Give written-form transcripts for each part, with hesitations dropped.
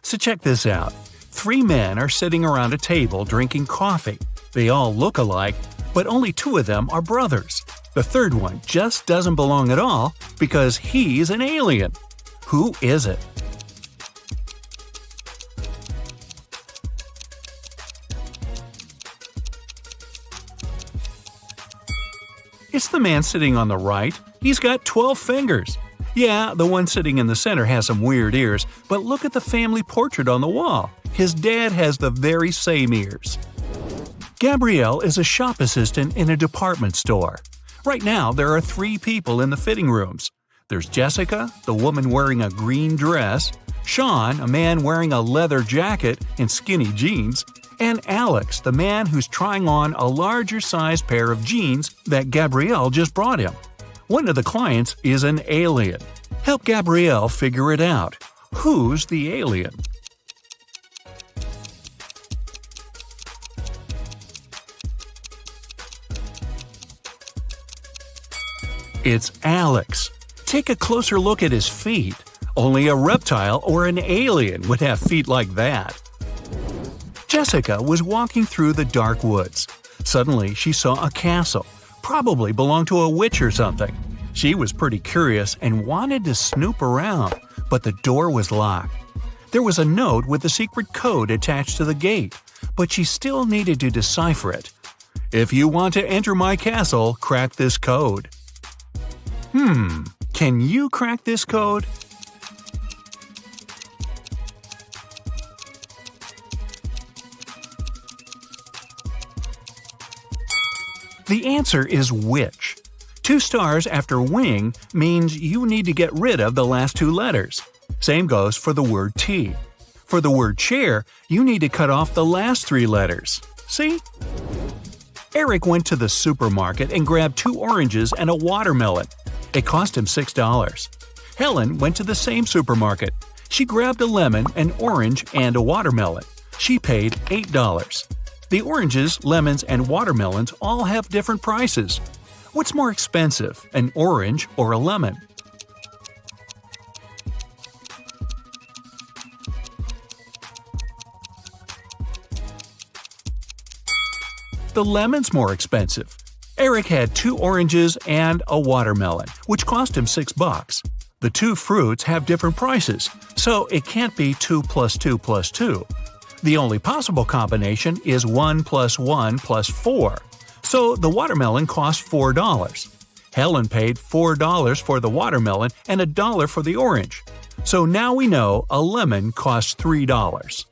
So check this out. 3 men are sitting around a table drinking coffee. They all look alike, but only 2 of them are brothers. The third one just doesn't belong at all because he's an alien. Who is it? It's the man sitting on the right. He's got 12 fingers. Yeah, the one sitting in the center has some weird ears, but look at the family portrait on the wall. His dad has the very same ears. Gabrielle is a shop assistant in a department store. Right now, there are 3 people in the fitting rooms. There's Jessica, the woman wearing a green dress, Sean, a man wearing a leather jacket and skinny jeans, and Alex, the man who's trying on a larger-sized pair of jeans that Gabrielle just brought him. One of the clients is an alien. Help Gabrielle figure it out. Who's the alien? It's Alex. Take a closer look at his feet. Only a reptile or an alien would have feet like that. Jessica was walking through the dark woods. Suddenly, she saw a castle. Probably belonged to a witch or something. She was pretty curious and wanted to snoop around, but the door was locked. There was a note with a secret code attached to the gate, but she still needed to decipher it. If you want to enter my castle, crack this code. Can you crack this code? The answer is witch. 2 stars after wing means you need to get rid of the last 2 letters. Same goes for the word T. For the word chair, you need to cut off the last 3 letters. See? Eric went to the supermarket and grabbed 2 oranges and a watermelon. It cost him $6. Helen went to the same supermarket. She grabbed a lemon, an orange, and a watermelon. She paid $8. The oranges, lemons, and watermelons all have different prices. What's more expensive, an orange or a lemon? The lemon's more expensive. Eric had 2 oranges and a watermelon, which cost him $6. The 2 fruits have different prices, so it can't be 2 plus 2 plus 2. The only possible combination is 1 plus 1 plus 4, so the watermelon cost $4. Helen paid $4 for the watermelon and $1 for the orange. So now we know a lemon costs $3.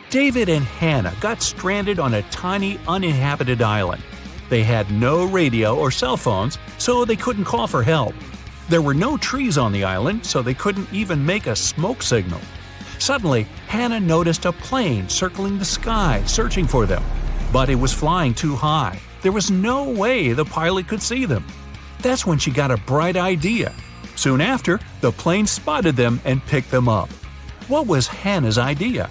David and Hannah got stranded on a tiny uninhabited island. They had no radio or cell phones, so they couldn't call for help. There were no trees on the island, so they couldn't even make a smoke signal. Suddenly, Hannah noticed a plane circling the sky, searching for them. But it was flying too high. There was no way the pilot could see them. That's when she got a bright idea. Soon after, the plane spotted them and picked them up. What was Hannah's idea?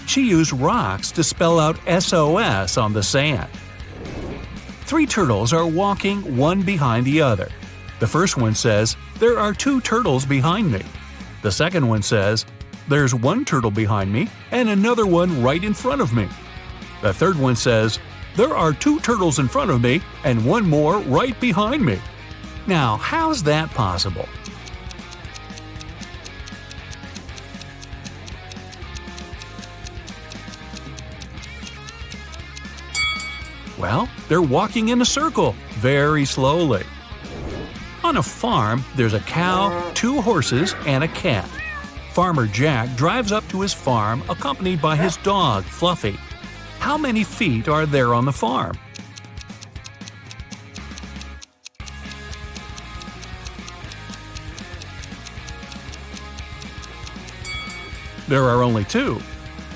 She used rocks to spell out SOS on the sand. 3 turtles are walking one behind the other. The first one says, "There are 2 turtles behind me." The second one says, "There's 1 turtle behind me and another one right in front of me." The third one says, "There are 2 turtles in front of me and 1 more right behind me." Now, how's that possible? Well, they're walking in a circle, very slowly. On a farm, there's a cow, 2 horses, and a cat. Farmer Jack drives up to his farm accompanied by his dog, Fluffy. How many feet are there on the farm? There are only 2.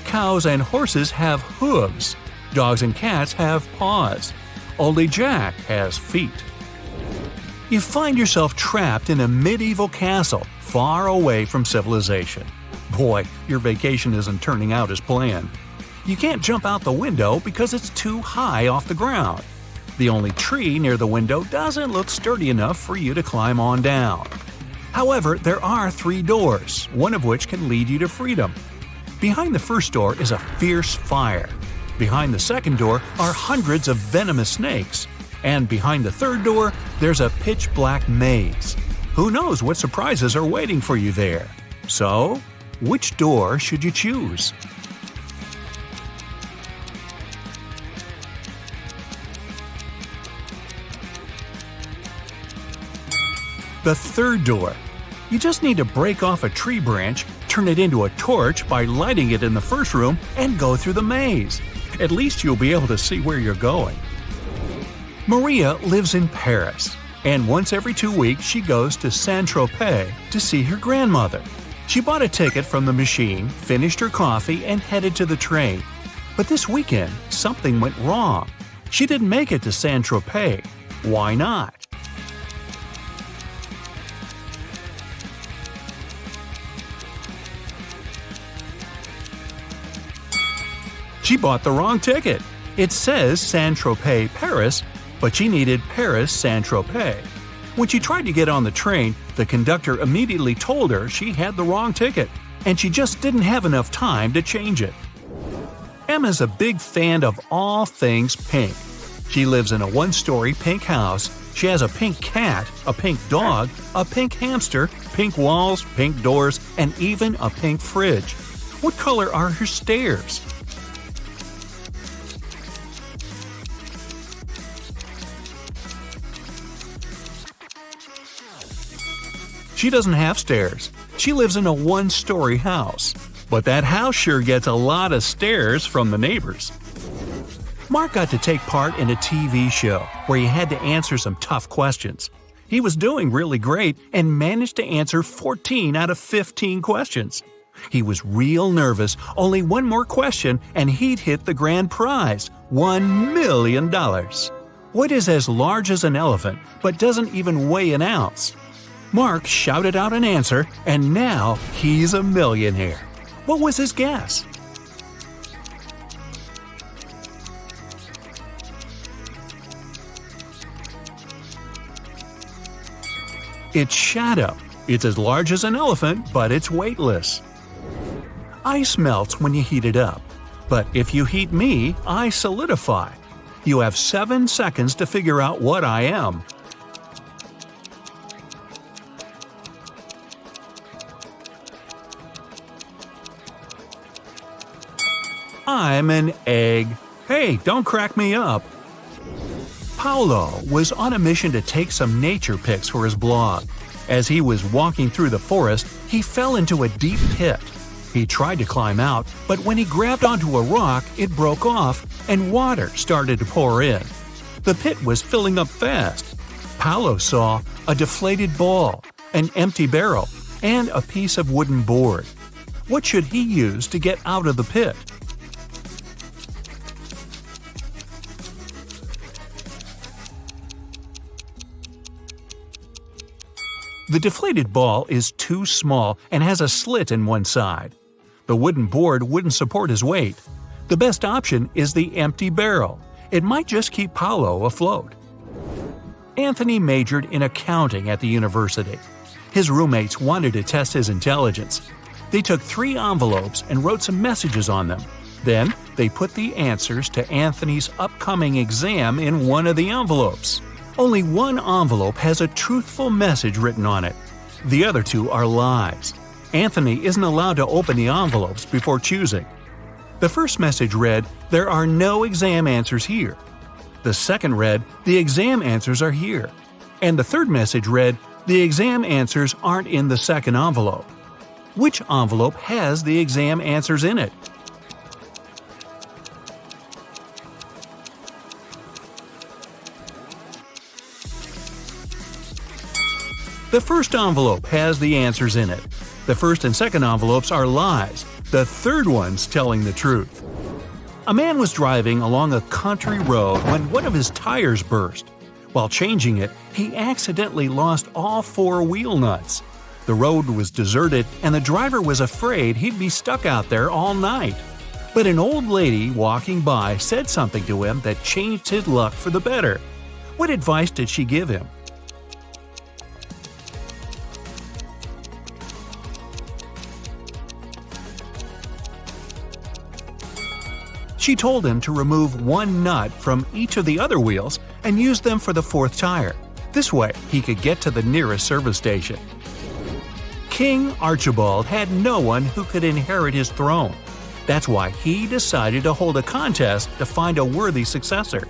Cows and horses have hooves. Dogs and cats have paws. Only Jack has feet. You find yourself trapped in a medieval castle, far away from civilization. Boy, your vacation isn't turning out as planned. You can't jump out the window because it's too high off the ground. The only tree near the window doesn't look sturdy enough for you to climb on down. However, there are 3 doors, one of which can lead you to freedom. Behind the first door is a fierce fire. Behind the second door are hundreds of venomous snakes. And behind the third door, there's a pitch-black maze. Who knows what surprises are waiting for you there? So, which door should you choose? The third door. You just need to break off a tree branch, turn it into a torch by lighting it in the first room, and go through the maze. At least you'll be able to see where you're going. Maria lives in Paris, and once every 2 weeks she goes to Saint-Tropez to see her grandmother. She bought a ticket from the machine, finished her coffee, and headed to the train. But this weekend, something went wrong. She didn't make it to Saint-Tropez. Why not? She bought the wrong ticket. It says Saint-Tropez, Paris, but she needed Paris, Saint-Tropez. When she tried to get on the train, the conductor immediately told her she had the wrong ticket, and she just didn't have enough time to change it. Emma's a big fan of all things pink. She lives in a 1-story pink house. She has a pink cat, a pink dog, a pink hamster, pink walls, pink doors, and even a pink fridge. What color are her stairs? She doesn't have stairs. She lives in a 1-story house. But that house sure gets a lot of stares from the neighbors. Mark got to take part in a TV show where he had to answer some tough questions. He was doing really great and managed to answer 14 out of 15 questions. He was real nervous, only one more question and he'd hit the grand prize, $1 million. What is as large as an elephant but doesn't even weigh an ounce? Mark shouted out an answer, and now he's a millionaire. What was his guess? It's shadow. It's as large as an elephant, but it's weightless. Ice melts when you heat it up. But if you heat me, I solidify. You have 7 seconds to figure out what I am. I'm an egg. Hey, don't crack me up. Paolo was on a mission to take some nature pics for his blog. As he was walking through the forest, he fell into a deep pit. He tried to climb out, but when he grabbed onto a rock, it broke off and water started to pour in. The pit was filling up fast. Paolo saw a deflated ball, an empty barrel, and a piece of wooden board. What should he use to get out of the pit? The deflated ball is too small and has a slit in one side. The wooden board wouldn't support his weight. The best option is the empty barrel. It might just keep Paolo afloat. Anthony majored in accounting at the university. His roommates wanted to test his intelligence. They took 3 envelopes and wrote some messages on them. Then, they put the answers to Anthony's upcoming exam in one of the envelopes. Only one envelope has a truthful message written on it. The other 2 are lies. Anthony isn't allowed to open the envelopes before choosing. The first message read, "There are no exam answers here." The second read, "The exam answers are here." And the third message read, "The exam answers aren't in the second envelope." Which envelope has the exam answers in it? The first envelope has the answers in it. The first and second envelopes are lies. The third one's telling the truth. A man was driving along a country road when one of his tires burst. While changing it, he accidentally lost all 4 wheel nuts. The road was deserted and the driver was afraid he'd be stuck out there all night. But an old lady walking by said something to him that changed his luck for the better. What advice did she give him? She told him to remove one nut from each of the other wheels and use them for the fourth tire. This way, he could get to the nearest service station. King Archibald had no one who could inherit his throne. That's why he decided to hold a contest to find a worthy successor.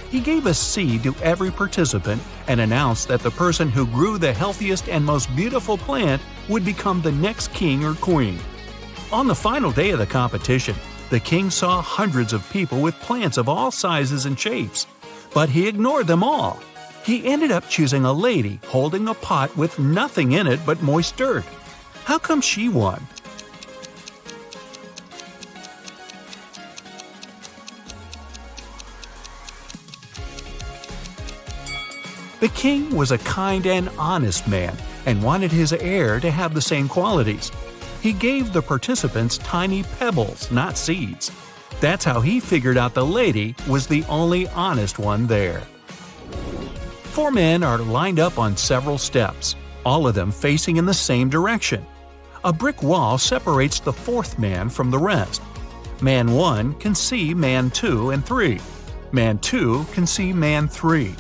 He gave a seed to every participant and announced that the person who grew the healthiest and most beautiful plant would become the next king or queen. On the final day of the competition, the king saw hundreds of people with plants of all sizes and shapes, but he ignored them all. He ended up choosing a lady holding a pot with nothing in it but moist dirt. How come she won? The king was a kind and honest man and wanted his heir to have the same qualities. He gave the participants tiny pebbles, not seeds. That's how he figured out the lady was the only honest one there. 4 men are lined up on several steps, all of them facing in the same direction. A brick wall separates the 4th man from the rest. Man 1 can see man 2 and 3. Man 2 can see man 3.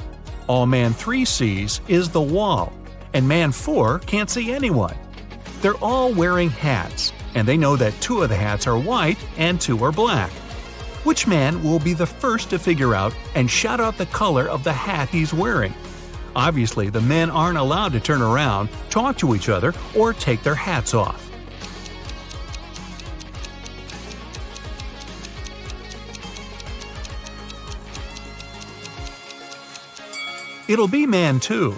All man 3 sees is the wall, and man 4 can't see anyone. They're all wearing hats, and they know that 2 of the hats are white and 2 are black. Which man will be the first to figure out and shout out the color of the hat he's wearing? Obviously, the men aren't allowed to turn around, talk to each other, or take their hats off. It'll be man 2.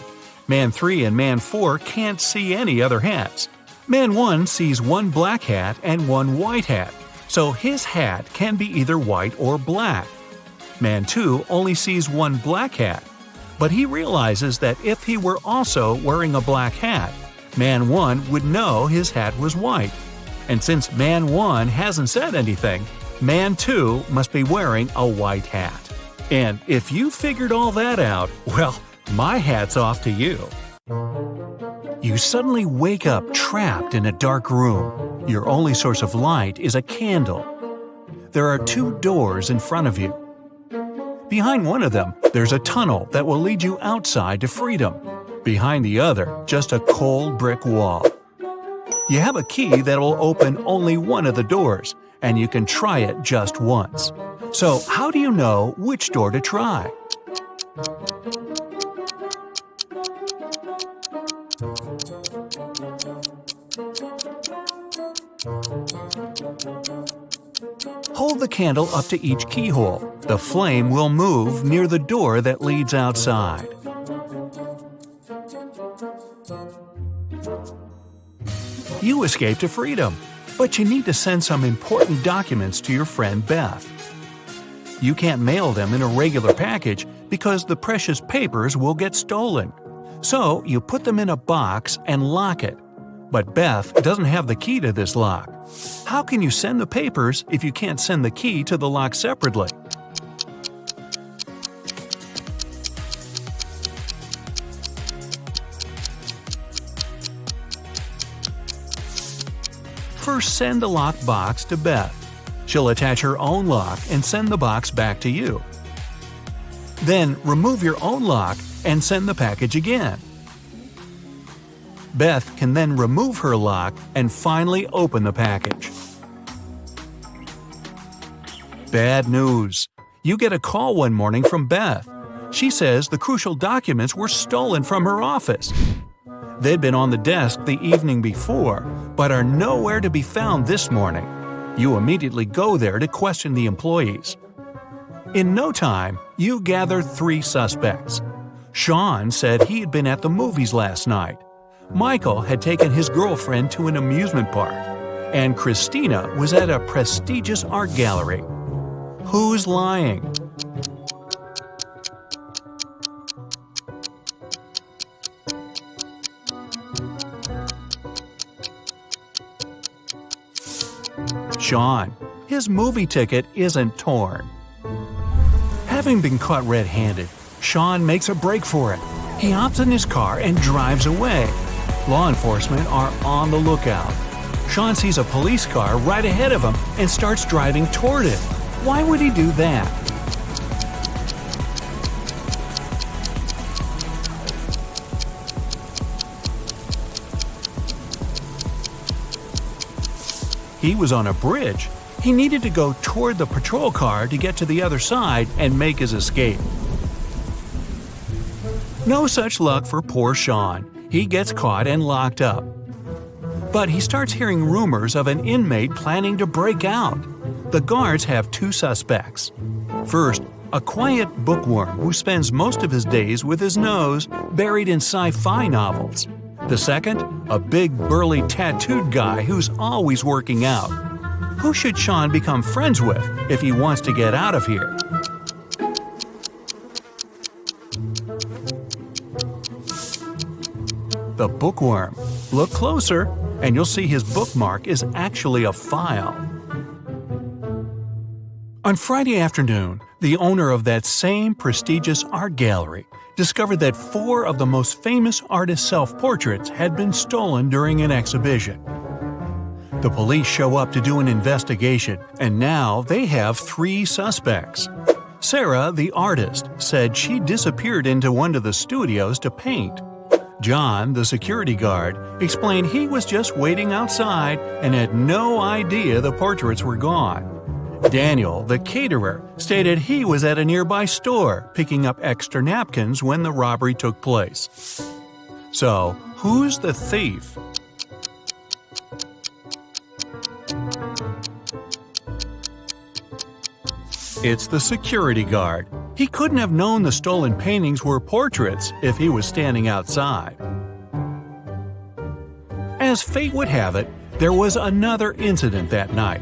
Man 3 and man 4 can't see any other hats. Man 1 sees one black hat and one white hat, so his hat can be either white or black. Man 2 only sees one black hat, but he realizes that if he were also wearing a black hat, Man 1 would know his hat was white. And since Man 1 hasn't said anything, Man 2 must be wearing a white hat. And if you figured all that out, well, my hat's off to you. You suddenly wake up trapped in a dark room. Your only source of light is a candle. There are 2 doors in front of you. Behind one of them, there's a tunnel that will lead you outside to freedom. Behind the other, just a cold brick wall. You have a key that will open only one of the doors, and you can try it just once. So how do you know which door to try? Hold the candle up to each keyhole. The flame will move near the door that leads outside. You escape to freedom, but you need to send some important documents to your friend Beth. You can't mail them in a regular package because the precious papers will get stolen. So you put them in a box and lock it. But Beth doesn't have the key to this lock. How can you send the papers if you can't send the key to the lock separately? First, send the lock box to Beth. She'll attach her own lock and send the box back to you. Then remove your own lock and send the package again. Beth can then remove her lock and finally open the package. Bad news. You get a call one morning from Beth. She says the crucial documents were stolen from her office. They'd been on the desk the evening before, but are nowhere to be found this morning. You immediately go there to question the employees. In no time, you gather 3 suspects. Sean said he had been at the movies last night. Michael had taken his girlfriend to an amusement park, and Christina was at a prestigious art gallery. Who's lying? Sean. His his movie ticket isn't torn. Having been caught red-handed, Sean makes a break for it. He hops in his car and drives away. Law enforcement are on the lookout. Sean sees a police car right ahead of him and starts driving toward it. Why would he do that? He was on a bridge. He needed to go toward the patrol car to get to the other side and make his escape. No such luck for poor Sean. He gets caught and locked up. But he starts hearing rumors of an inmate planning to break out. The guards have two suspects. First, a quiet bookworm who spends most of his days with his nose buried in sci-fi novels. The second, a big burly tattooed guy who's always working out. Who should Sean become friends with if he wants to get out of here? The bookworm. Look closer, and you'll see his bookmark is actually a file. On Friday afternoon, the owner of that same prestigious art gallery discovered that 4 of the most famous artists' self-portraits had been stolen during an exhibition. The police show up to do an investigation, and now they have 3 suspects. Sarah, the artist, said she disappeared into one of the studios to paint. John, the security guard, explained he was just waiting outside and had no idea the portraits were gone. Daniel, the caterer, stated he was at a nearby store picking up extra napkins when the robbery took place. So, who's the thief? It's the security guard. He couldn't have known the stolen paintings were portraits if he was standing outside. As fate would have it, there was another incident that night.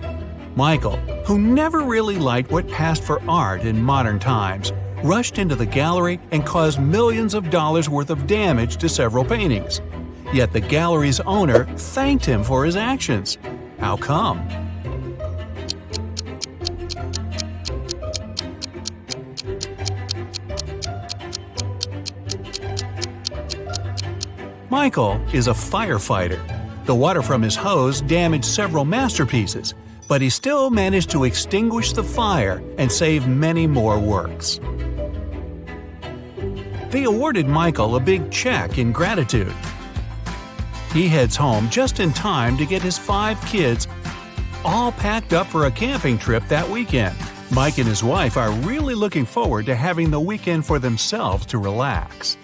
Michael, who never really liked what passed for art in modern times, rushed into the gallery and caused millions of dollars worth of damage to several paintings. Yet the gallery's owner thanked him for his actions. How come? Michael is a firefighter. The water from his hose damaged several masterpieces, but he still managed to extinguish the fire and save many more works. They awarded Michael a big check in gratitude. He heads home just in time to get his 5 kids all packed up for a camping trip that weekend. Mike and his wife are really looking forward to having the weekend for themselves to relax.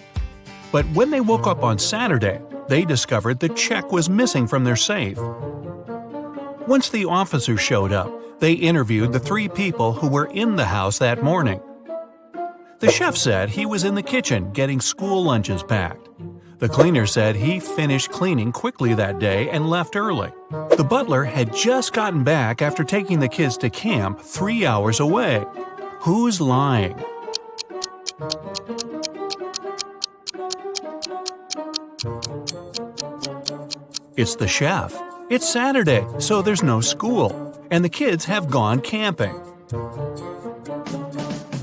But when they woke up on Saturday, they discovered the check was missing from their safe. Once the officers showed up, they interviewed the 3 people who were in the house that morning. The chef said he was in the kitchen getting school lunches packed. The cleaner said he finished cleaning quickly that day and left early. The butler had just gotten back after taking the kids to camp 3 hours away. Who's lying? It's the chef. It's Saturday, so there's no school, and the kids have gone camping.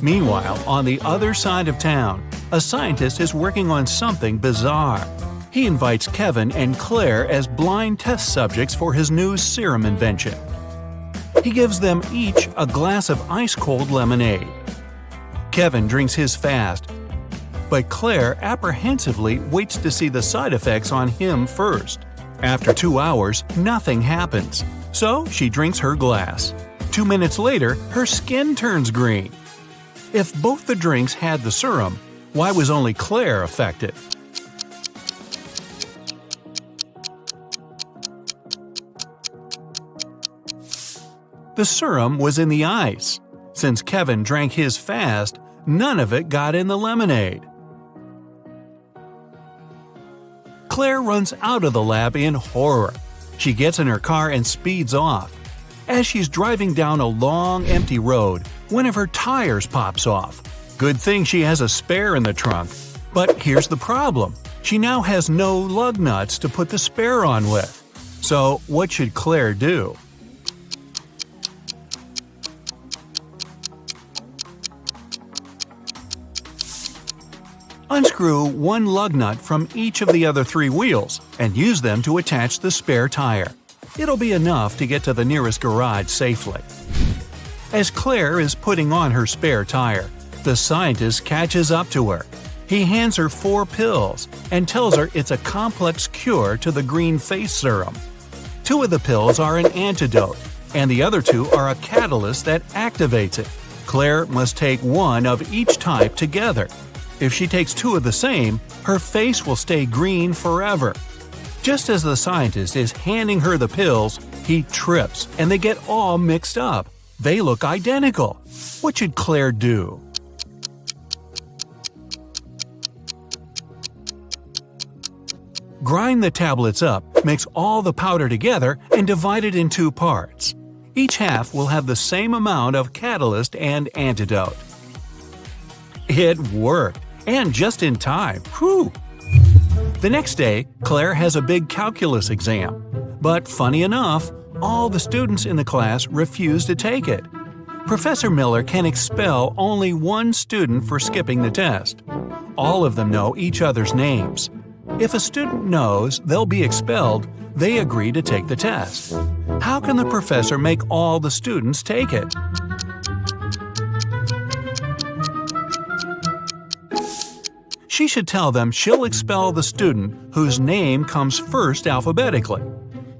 Meanwhile, on the other side of town, a scientist is working on something bizarre. He invites Kevin and Claire as blind test subjects for his new serum invention. He gives them each a glass of ice-cold lemonade. Kevin drinks his fast, but Claire apprehensively waits to see the side effects on him first. After 2 hours, nothing happens, so she drinks her glass. 2 minutes later, her skin turns green. If both the drinks had the serum, why was only Claire affected? The serum was in the ice. Since Kevin drank his fast, none of it got in the lemonade. Claire runs out of the lab in horror. She gets in her car and speeds off. As she's driving down a long, empty road, one of her tires pops off. Good thing she has a spare in the trunk. But here's the problem. She now has no lug nuts to put the spare on with. So what should Claire do? Unscrew one lug nut from each of the other 3 wheels and use them to attach the spare tire. It'll be enough to get to the nearest garage safely. As Claire is putting on her spare tire, the scientist catches up to her. He hands her 4 pills and tells her it's a complex cure to the green face serum. 2 of the pills are an antidote, and the other 2 are a catalyst that activates it. Claire must take 1 of each type together. If she takes 2 of the same, her face will stay green forever. Just as the scientist is handing her the pills, he trips and they get all mixed up. They look identical. What should Claire do? Grind the tablets up, mix all the powder together, and divide it in 2 parts. Each half will have the same amount of catalyst and antidote. It worked, and just in time. Whew! The next day, Claire has a big calculus exam. But funny enough, all the students in the class refuse to take it. Professor Miller can expel only 1 student for skipping the test. All of them know each other's names. If a student knows they'll be expelled, they agree to take the test. How can the professor make all the students take it? She should tell them she'll expel the student whose name comes first alphabetically.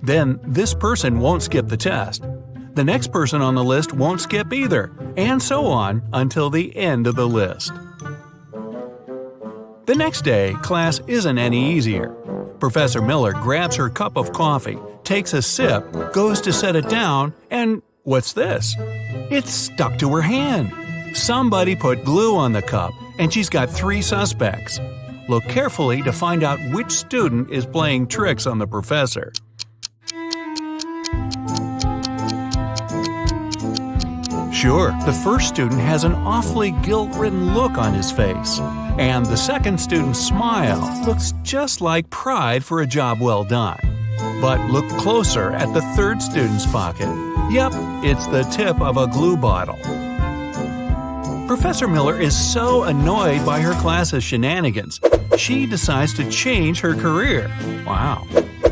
Then this person won't skip the test. The next person on the list won't skip either, and so on until the end of the list. The next day, class isn't any easier. Professor Miller grabs her cup of coffee, takes a sip, goes to set it down, and what's this? It's stuck to her hand. Somebody put glue on the cup, and she's got 3 suspects. Look carefully to find out which student is playing tricks on the professor. Sure, the first student has an awfully guilt-ridden look on his face, and the second student's smile looks just like pride for a job well done. But look closer at the third student's pocket. Yep, it's the tip of a glue bottle. Professor Miller is so annoyed by her class's shenanigans, she decides to change her career. Wow.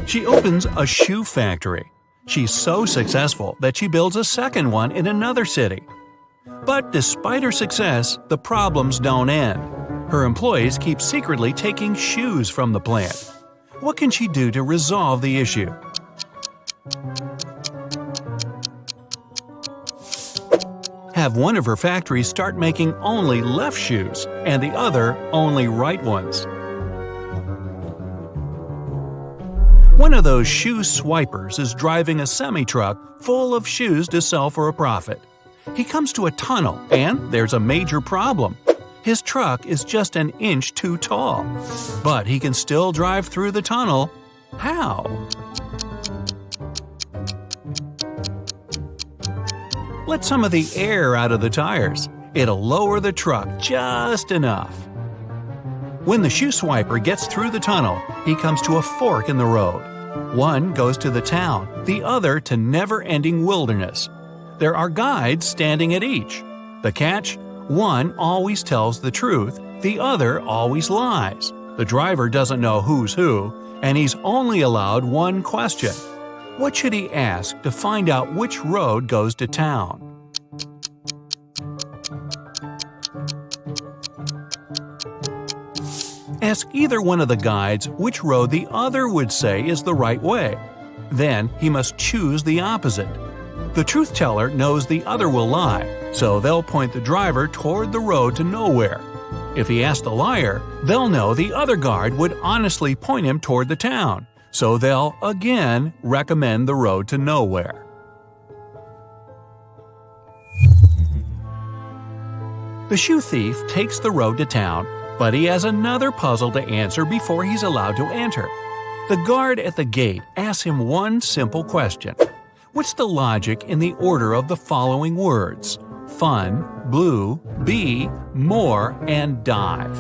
She opens a shoe factory. She's so successful that she builds a second one in another city. But despite her success, the problems don't end. Her employees keep secretly taking shoes from the plant. What can she do to resolve the issue? Have one of her factories start making only left shoes and the other only right ones. One of those shoe swipers is driving a semi-truck full of shoes to sell for a profit. He comes to a tunnel, and there's a major problem. His truck is just an inch too tall. But he can still drive through the tunnel. How? Let some of the air out of the tires. It'll lower the truck just enough. When the shoe swiper gets through the tunnel, he comes to a fork in the road. One goes to the town, the other to never-ending wilderness. There are guides standing at each. The catch? One always tells the truth, the other always lies. The driver doesn't know who's who, and he's only allowed one question. What should he ask to find out which road goes to town? Ask either one of the guides which road the other would say is the right way. Then he must choose the opposite. The truth teller knows the other will lie, so they'll point the driver toward the road to nowhere. If he asks the liar, they'll know the other guard would honestly point him toward the town, so they'll again recommend the road to nowhere. The shoe thief takes the road to town, but he has another puzzle to answer before he's allowed to enter. The guard at the gate asks him one simple question. What's the logic in the order of the following words? Fun, blue, bee, more, and dive.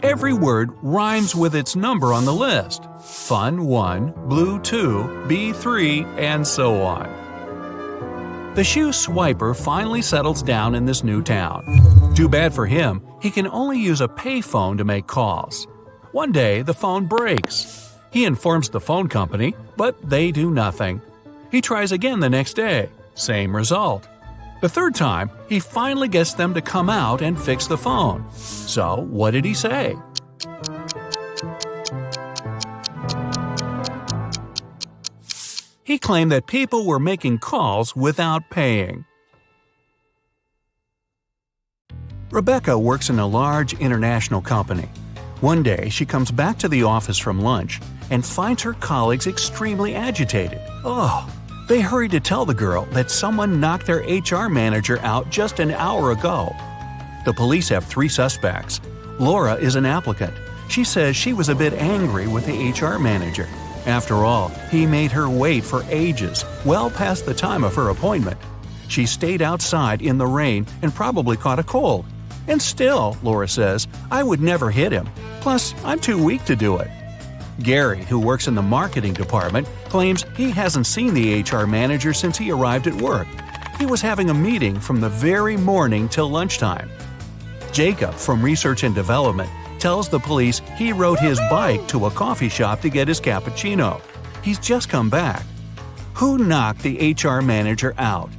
Every word rhymes with its number on the list. Fun 1, blue 2, bee 3, and so on. The shoe swiper finally settles down in this new town. Too bad for him, he can only use a payphone to make calls. One day, the phone breaks. He informs the phone company, but they do nothing. He tries again the next day. Same result. The third time, he finally gets them to come out and fix the phone. So, what did he say? He claimed that people were making calls without paying. Rebecca works in a large international company. One day, she comes back to the office from lunch and finds her colleagues extremely agitated. They hurry to tell the girl that someone knocked their HR manager out just an hour ago. The police have 3 suspects. Laura is an applicant. She says she was a bit angry with the HR manager. After all, he made her wait for ages, well past the time of her appointment. She stayed outside in the rain and probably caught a cold. And still, Laura says, I would never hit him. Plus, I'm too weak to do it. Gary, who works in the marketing department, claims he hasn't seen the HR manager since he arrived at work. He was having a meeting from the very morning till lunchtime. Jacob, from research and development, tells the police he rode his bike to a coffee shop to get his cappuccino. He's just come back. Who knocked the HR manager out?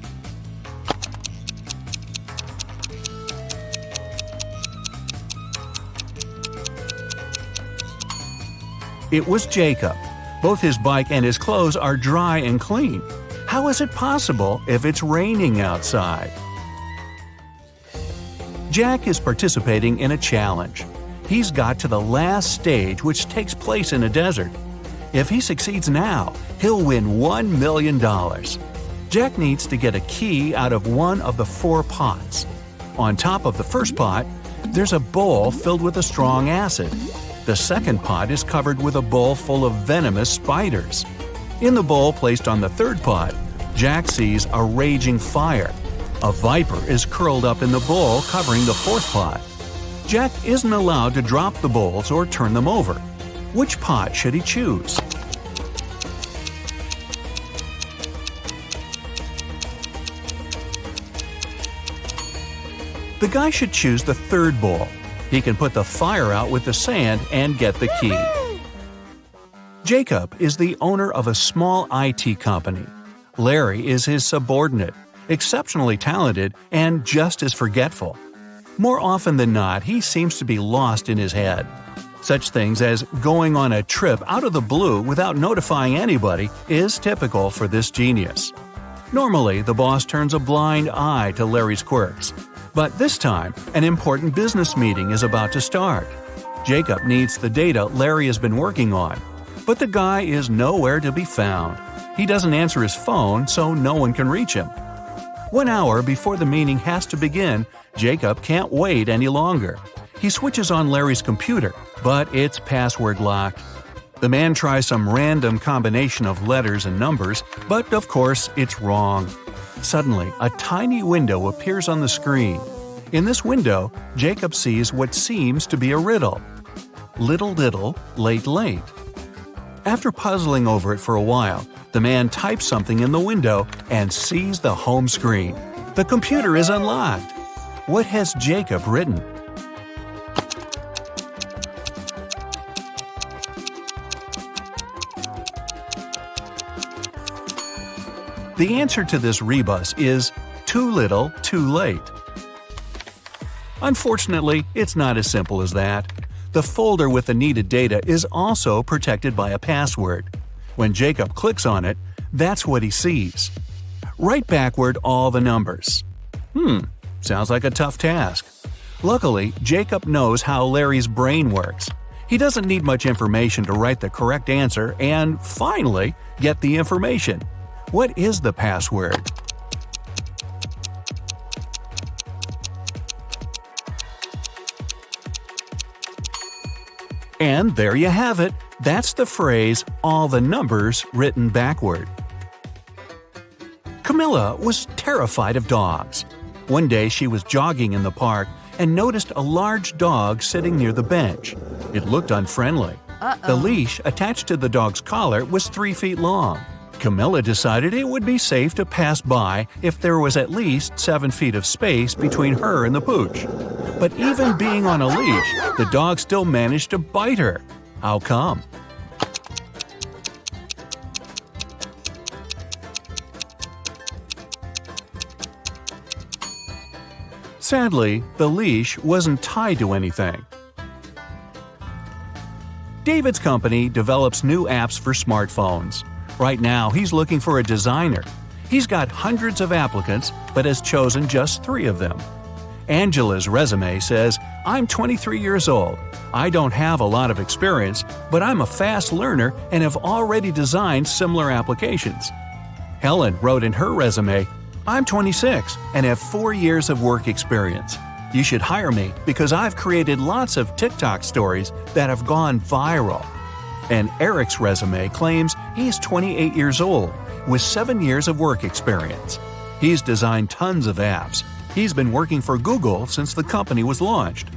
It was Jacob. Both his bike and his clothes are dry and clean. How is it possible if it's raining outside? Jack is participating in a challenge. He's got to the last stage, which takes place in a desert. If he succeeds now, he'll win $1 million. Jack needs to get a key out of one of the 4 pots. On top of the first pot, there's a bowl filled with a strong acid. The second pot is covered with a bowl full of venomous spiders. In the bowl placed on the third pot, Jack sees a raging fire. A viper is curled up in the bowl covering the fourth pot. Jack isn't allowed to drop the bowls or turn them over. Which pot should he choose? The guy should choose the third bowl. He can put the fire out with the sand and get the key. Jacob is the owner of a small IT company. Larry is his subordinate, exceptionally talented and just as forgetful. More often than not, he seems to be lost in his head. Such things as going on a trip out of the blue without notifying anybody is typical for this genius. Normally, the boss turns a blind eye to Larry's quirks. But this time, an important business meeting is about to start. Jacob needs the data Larry has been working on, but the guy is nowhere to be found. He doesn't answer his phone, so no one can reach him. 1 hour before the meeting has to begin, Jacob can't wait any longer. He switches on Larry's computer, but it's password locked. The man tries some random combination of letters and numbers, but of course it's wrong. Suddenly, a tiny window appears on the screen. In this window, Jacob sees what seems to be a riddle. Little diddle, late late. After puzzling over it for a while, the man types something in the window and sees the home screen. The computer is unlocked. What has Jacob written? The answer to this rebus is too little, too late. Unfortunately, it's not as simple as that. The folder with the needed data is also protected by a password. When Jacob clicks on it, that's what he sees. Write backward all the numbers. Sounds like a tough task. Luckily, Jacob knows how Larry's brain works. He doesn't need much information to write the correct answer and, finally, get the information. What is the password? And there you have it. That's the phrase, all the numbers written backward. Camilla was terrified of dogs. One day she was jogging in the park and noticed a large dog sitting near the bench. It looked unfriendly. The leash attached to the dog's collar was 3 feet long. Camilla decided it would be safe to pass by if there was at least 7 feet of space between her and the pooch. But even being on a leash, the dog still managed to bite her. How come? Sadly, the leash wasn't tied to anything. David's company develops new apps for smartphones. Right now, he's looking for a designer. He's got hundreds of applicants, but has chosen just 3 of them. Angela's resume says, "I'm 23 years old. I don't have a lot of experience, but I'm a fast learner and have already designed similar applications." Helen wrote in her resume, "I'm 26 and have 4 years of work experience. You should hire me because I've created lots of TikTok stories that have gone viral." And Eric's resume claims he's 28 years old with 7 years of work experience. He's designed tons of apps. He's been working for Google since the company was launched.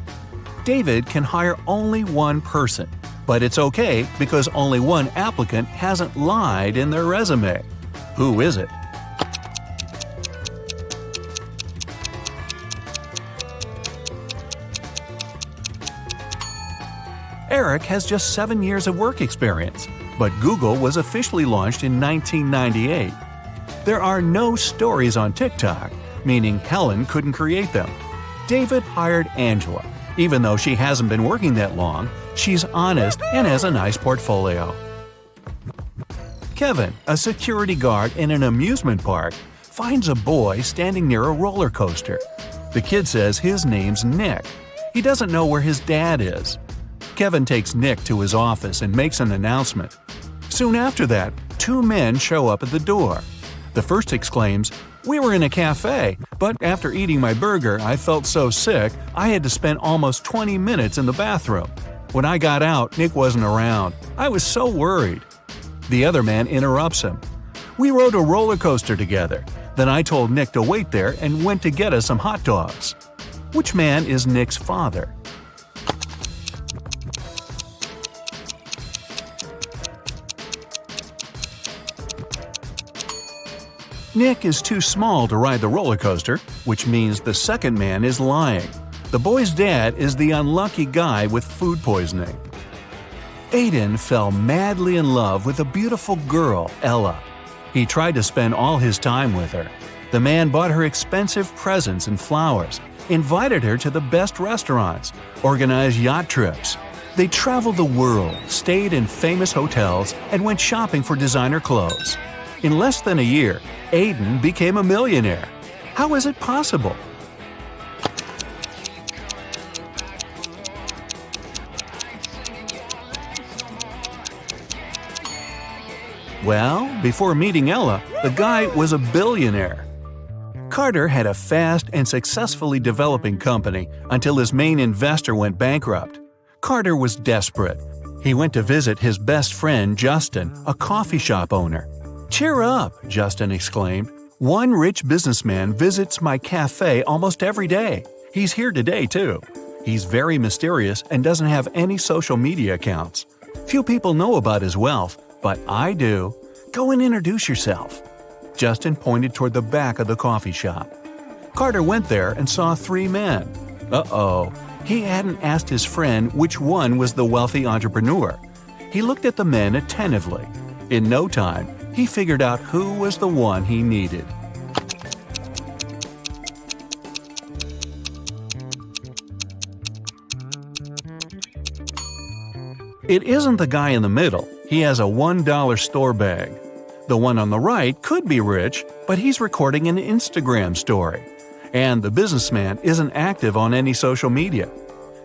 David can hire only one person, but it's okay because only one applicant hasn't lied in their resume. Who is it? Eric has just 7 years of work experience, but Google was officially launched in 1998. There are no stories on TikTok, meaning Helen couldn't create them. David hired Angela. Even though she hasn't been working that long, she's honest and has a nice portfolio. Kevin, a security guard in an amusement park, finds a boy standing near a roller coaster. The kid says his name's Nick. He doesn't know where his dad is. Kevin takes Nick to his office and makes an announcement. Soon after that, 2 men show up at the door. The first exclaims, "We were in a cafe, but after eating my burger, I felt so sick I had to spend almost 20 minutes in the bathroom. When I got out, Nick wasn't around. I was so worried." The other man interrupts him. "We rode a roller coaster together. Then I told Nick to wait there and went to get us some hot dogs." Which man is Nick's father? Nick is too small to ride the roller coaster, which means the second man is lying. The boy's dad is the unlucky guy with food poisoning. Aiden fell madly in love with a beautiful girl, Ella. He tried to spend all his time with her. The man bought her expensive presents and flowers, invited her to the best restaurants, organized yacht trips. They traveled the world, stayed in famous hotels, and went shopping for designer clothes. In less than a year, Aiden became a millionaire. How is it possible? Well, before meeting Ella, the guy was a billionaire. Carter had a fast and successfully developing company until his main investor went bankrupt. Carter was desperate. He went to visit his best friend Justin, a coffee shop owner. "Cheer up," Justin exclaimed. "One rich businessman visits my cafe almost every day. He's here today, too. He's very mysterious and doesn't have any social media accounts. Few people know about his wealth, but I do. Go and introduce yourself." Justin pointed toward the back of the coffee shop. Carter went there and saw 3 men. Uh-oh. He hadn't asked his friend which one was the wealthy entrepreneur. He looked at the men attentively. In no time, he figured out who was the one he needed. It isn't the guy in the middle. He has a $1 store bag. The one on the right could be rich, but he's recording an Instagram story. And the businessman isn't active on any social media.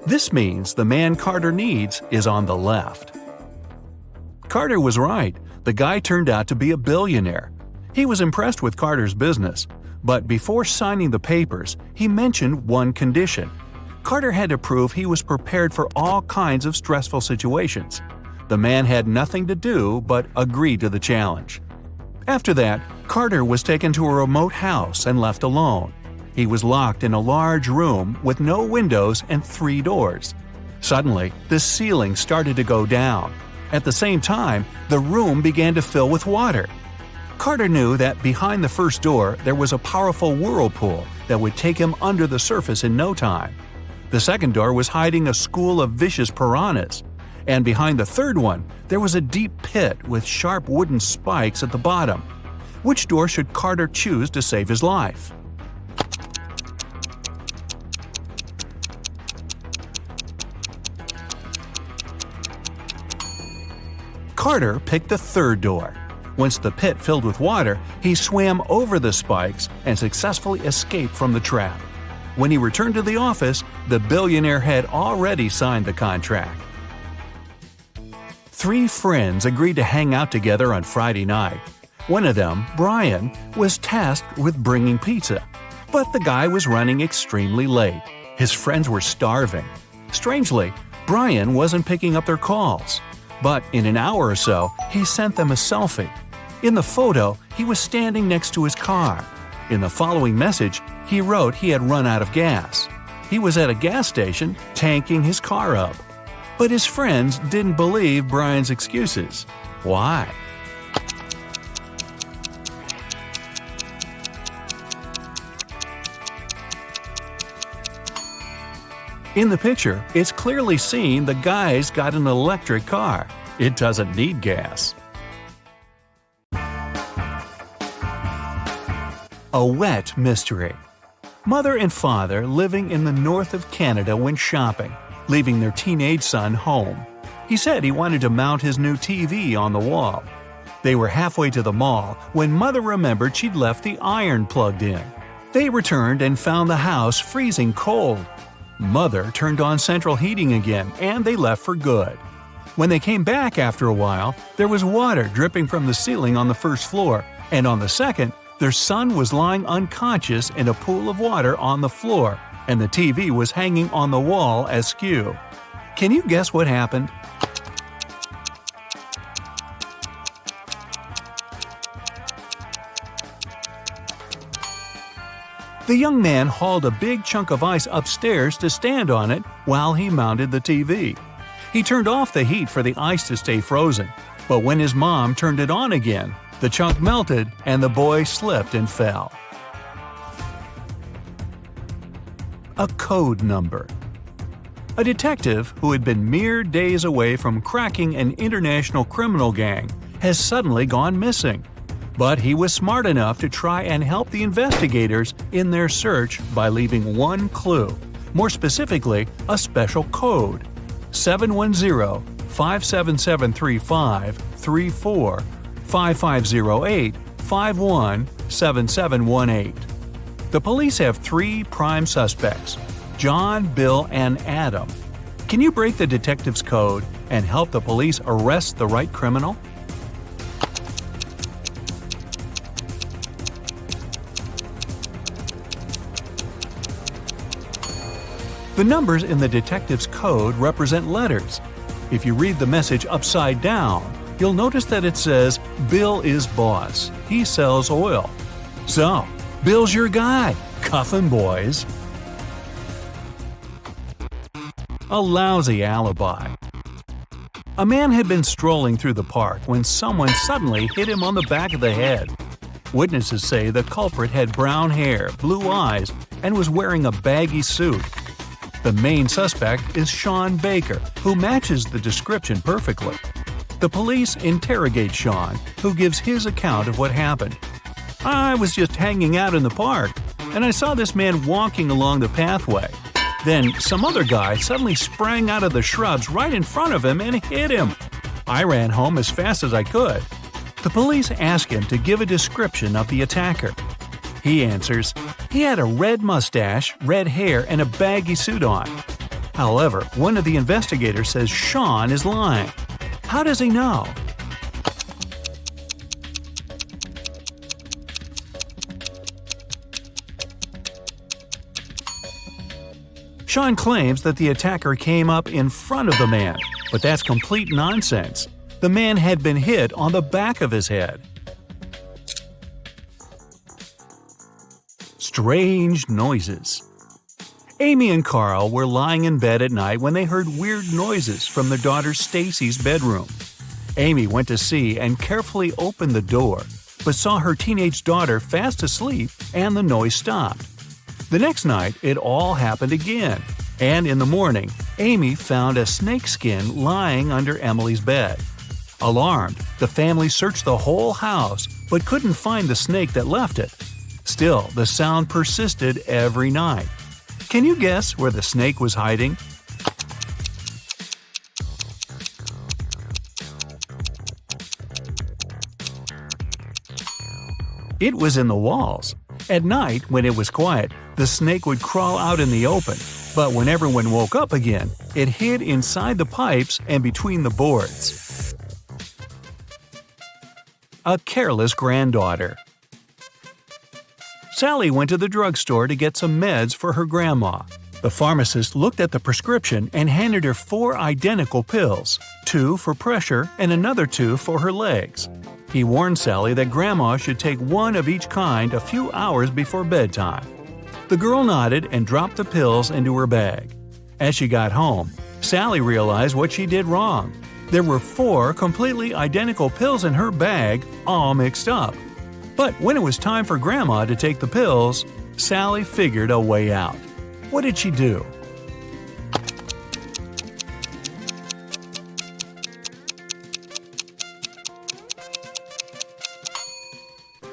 This means the man Carter needs is on the left. Carter was right. The guy turned out to be a billionaire. He was impressed with Carter's business, but before signing the papers, he mentioned one condition. Carter had to prove he was prepared for all kinds of stressful situations. The man had nothing to do but agree to the challenge. After that, Carter was taken to a remote house and left alone. He was locked in a large room with no windows and 3 doors. Suddenly, the ceiling started to go down. At the same time, the room began to fill with water. Carter knew that behind the first door there was a powerful whirlpool that would take him under the surface in no time. The second door was hiding a school of vicious piranhas, and behind the third one there was a deep pit with sharp wooden spikes at the bottom. Which door should Carter choose to save his life? Carter picked the third door. Once the pit filled with water, he swam over the spikes and successfully escaped from the trap. When he returned to the office, the billionaire had already signed the contract. 3 friends agreed to hang out together on Friday night. One of them, Brian, was tasked with bringing pizza. But the guy was running extremely late. His friends were starving. Strangely, Brian wasn't picking up their calls. But in an hour or so, he sent them a selfie. In the photo, he was standing next to his car. In the following message, he wrote he had run out of gas. He was at a gas station, tanking his car up. But his friends didn't believe Brian's excuses. Why? In the picture, it's clearly seen the guy's got an electric car. It doesn't need gas. A wet mystery. Mother and father living in the north of Canada went shopping, leaving their teenage son home. He said he wanted to mount his new TV on the wall. They were halfway to the mall when Mother remembered she'd left the iron plugged in. They returned and found the house freezing cold. Mother turned on central heating again, and they left for good. When they came back after a while, there was water dripping from the ceiling on the first floor, and on the second, their son was lying unconscious in a pool of water on the floor, and the TV was hanging on the wall askew. Can you guess what happened? The young man hauled a big chunk of ice upstairs to stand on it while he mounted the TV. He turned off the heat for the ice to stay frozen, but when his mom turned it on again, the chunk melted and the boy slipped and fell. A code number. A detective who had been mere days away from cracking an international criminal gang has suddenly gone missing. But he was smart enough to try and help the investigators in their search by leaving one clue, more specifically, a special code: 710-57735-34 5508-517718. The police have 3 prime suspects: John, Bill, and Adam. Can you break the detective's code and help the police arrest the right criminal? The numbers in the detective's code represent letters. If you read the message upside down, you'll notice that it says, "Bill is boss. He sells oil." So, Bill's your guy. Cuff him, boys. A lousy alibi. A man had been strolling through the park when someone suddenly hit him on the back of the head. Witnesses say the culprit had brown hair, blue eyes, and was wearing a baggy suit. The main suspect is Sean Baker, who matches the description perfectly. The police interrogate Sean, who gives his account of what happened. "I was just hanging out in the park, and I saw this man walking along the pathway. Then some other guy suddenly sprang out of the shrubs right in front of him and hit him. I ran home as fast as I could." The police ask him to give a description of the attacker. He answers, he had a red mustache, red hair, and a baggy suit on. However, one of the investigators says Sean is lying. How does he know? Sean claims that the attacker came up in front of the man, but that's complete nonsense. The man had been hit on the back of his head. Strange noises. Amy and Carl were lying in bed at night when they heard weird noises from their daughter Stacy's bedroom. Amy went to see and carefully opened the door, but saw her teenage daughter fast asleep and the noise stopped. The next night, it all happened again, and in the morning, Amy found a snakeskin lying under Emily's bed. Alarmed, the family searched the whole house but couldn't find the snake that left it. Still, the sound persisted every night. Can you guess where the snake was hiding? It was in the walls. At night, when it was quiet, the snake would crawl out in the open, but when everyone woke up again, it hid inside the pipes and between the boards. A careless granddaughter. Sally went to the drugstore to get some meds for her grandma. The pharmacist looked at the prescription and handed her 4 identical pills, 2 for pressure and another 2 for her legs. He warned Sally that Grandma should take 1 of each kind a few hours before bedtime. The girl nodded and dropped the pills into her bag. As she got home, Sally realized what she did wrong. There were 4 completely identical pills in her bag, all mixed up. But when it was time for Grandma to take the pills, Sally figured a way out. What did she do?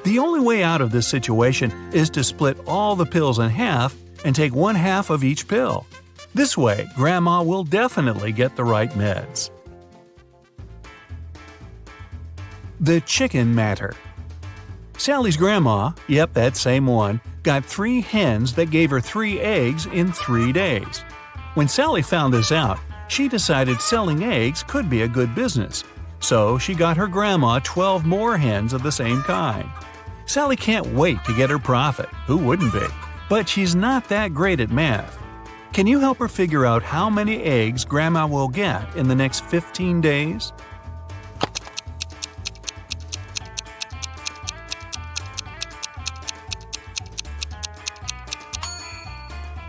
The only way out of this situation is to split all the pills in half and take 1/2 of each pill. This way, Grandma will definitely get the right meds. The chicken matter. Sally's grandma, yep, that same one, got 3 hens that gave her 3 eggs in 3 days. When Sally found this out, she decided selling eggs could be a good business. So she got her grandma 12 more hens of the same kind. Sally can't wait to get her profit, who wouldn't be? But she's not that great at math. Can you help her figure out how many eggs Grandma will get in the next 15 days?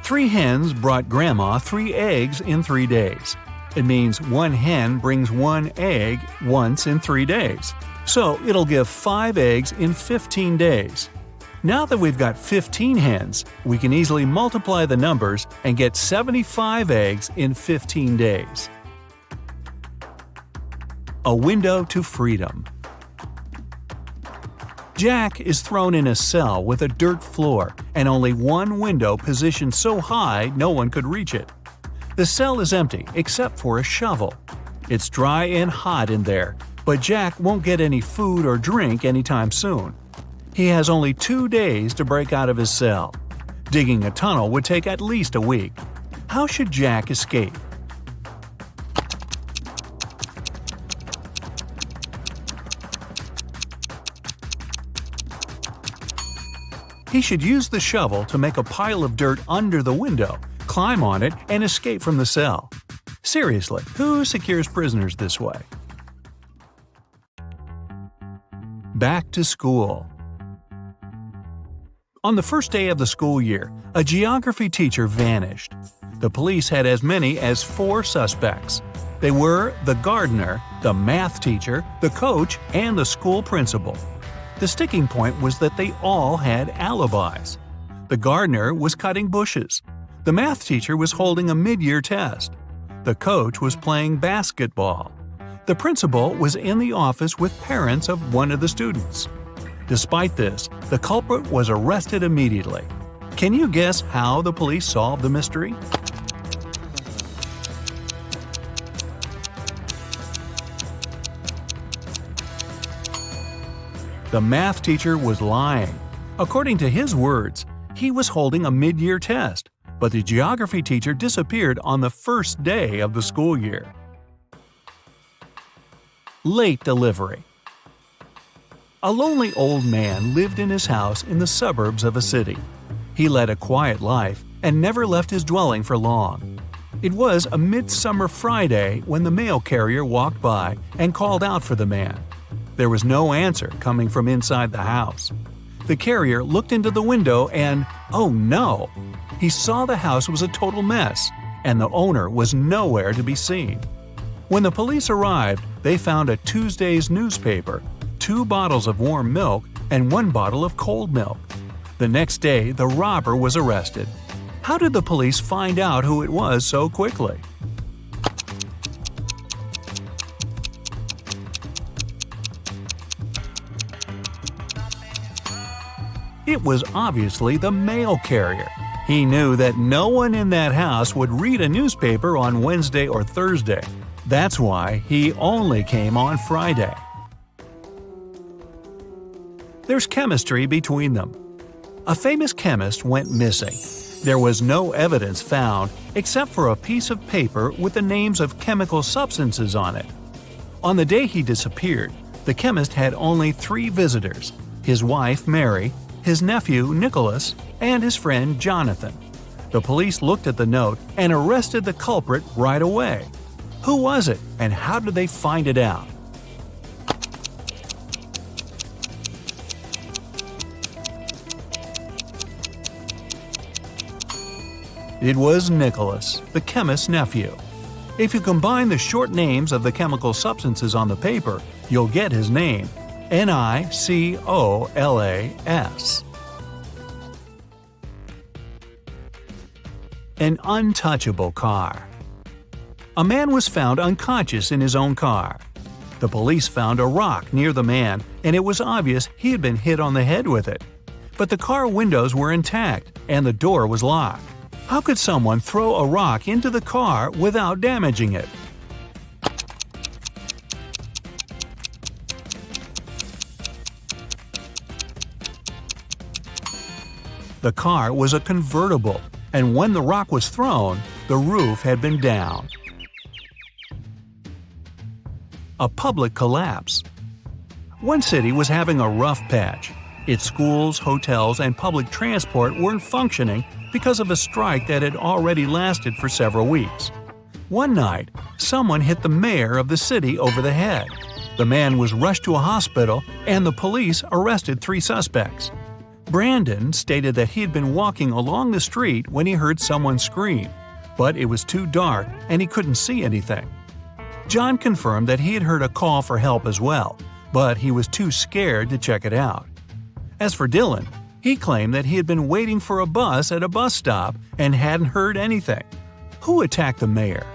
Three hens brought Grandma 3 eggs in 3 days. It means 1 hen brings 1 egg once in 3 days. So it'll give 5 eggs in 15 days. Now that we've got 15 hens, we can easily multiply the numbers and get 75 eggs in 15 days. A window to freedom. Jack is thrown in a cell with a dirt floor and only 1 window positioned so high no one could reach it. The cell is empty except for a shovel. It's dry and hot in there, but Jack won't get any food or drink anytime soon. He has only 2 days to break out of his cell. Digging a tunnel would take at least a week. How should Jack escape? He should use the shovel to make a pile of dirt under the window, climb on it, and escape from the cell. Seriously, who secures prisoners this way? Back to school. On the first day of the school year, a geography teacher vanished. The police had as many as 4 suspects. They were the gardener, the math teacher, the coach, and the school principal. The sticking point was that they all had alibis. The gardener was cutting bushes. The math teacher was holding a mid-year test. The coach was playing basketball. The principal was in the office with parents of one of the students. Despite this, the culprit was arrested immediately. Can you guess how the police solved the mystery? The math teacher was lying. According to his words, he was holding a mid-year test, but the geography teacher disappeared on the first day of the school year. Late delivery. A lonely old man lived in his house in the suburbs of a city. He led a quiet life and never left his dwelling for long. It was a midsummer Friday when the mail carrier walked by and called out for the man. There was no answer coming from inside the house. The carrier looked into the window and, oh no! He saw the house was a total mess, and the owner was nowhere to be seen. When the police arrived, they found a Tuesday's newspaper, 2 bottles of warm milk and 1 bottle of cold milk. The next day, the robber was arrested. How did the police find out who it was so quickly? It was obviously the mail carrier. He knew that no one in that house would read a newspaper on Wednesday or Thursday. That's why he only came on Friday. There's chemistry between them. A famous chemist went missing. There was no evidence found except for a piece of paper with the names of chemical substances on it. On the day he disappeared, the chemist had only 3 visitors: his wife, Mary, his nephew, Nicholas, and his friend, Jonathan. The police looked at the note and arrested the culprit right away. Who was it, and how did they find it out? It was Nicholas, the chemist's nephew. If you combine the short names of the chemical substances on the paper, you'll get his name: Nicolas. An untouchable car. A man was found unconscious in his own car. The police found a rock near the man, and it was obvious he had been hit on the head with it. But the car windows were intact, and the door was locked. How could someone throw a rock into the car without damaging it? The car was a convertible, and when the rock was thrown, the roof had been down. A public collapse. One city was having a rough patch. Its schools, hotels, and public transport weren't functioning because of a strike that had already lasted for several weeks. One night, someone hit the mayor of the city over the head. The man was rushed to a hospital, and the police arrested 3 suspects. Brandon stated that he had been walking along the street when he heard someone scream, but it was too dark and he couldn't see anything. John confirmed that he had heard a call for help as well, but he was too scared to check it out. As for Dylan, he claimed that he had been waiting for a bus at a bus stop and hadn't heard anything. Who attacked the mayor?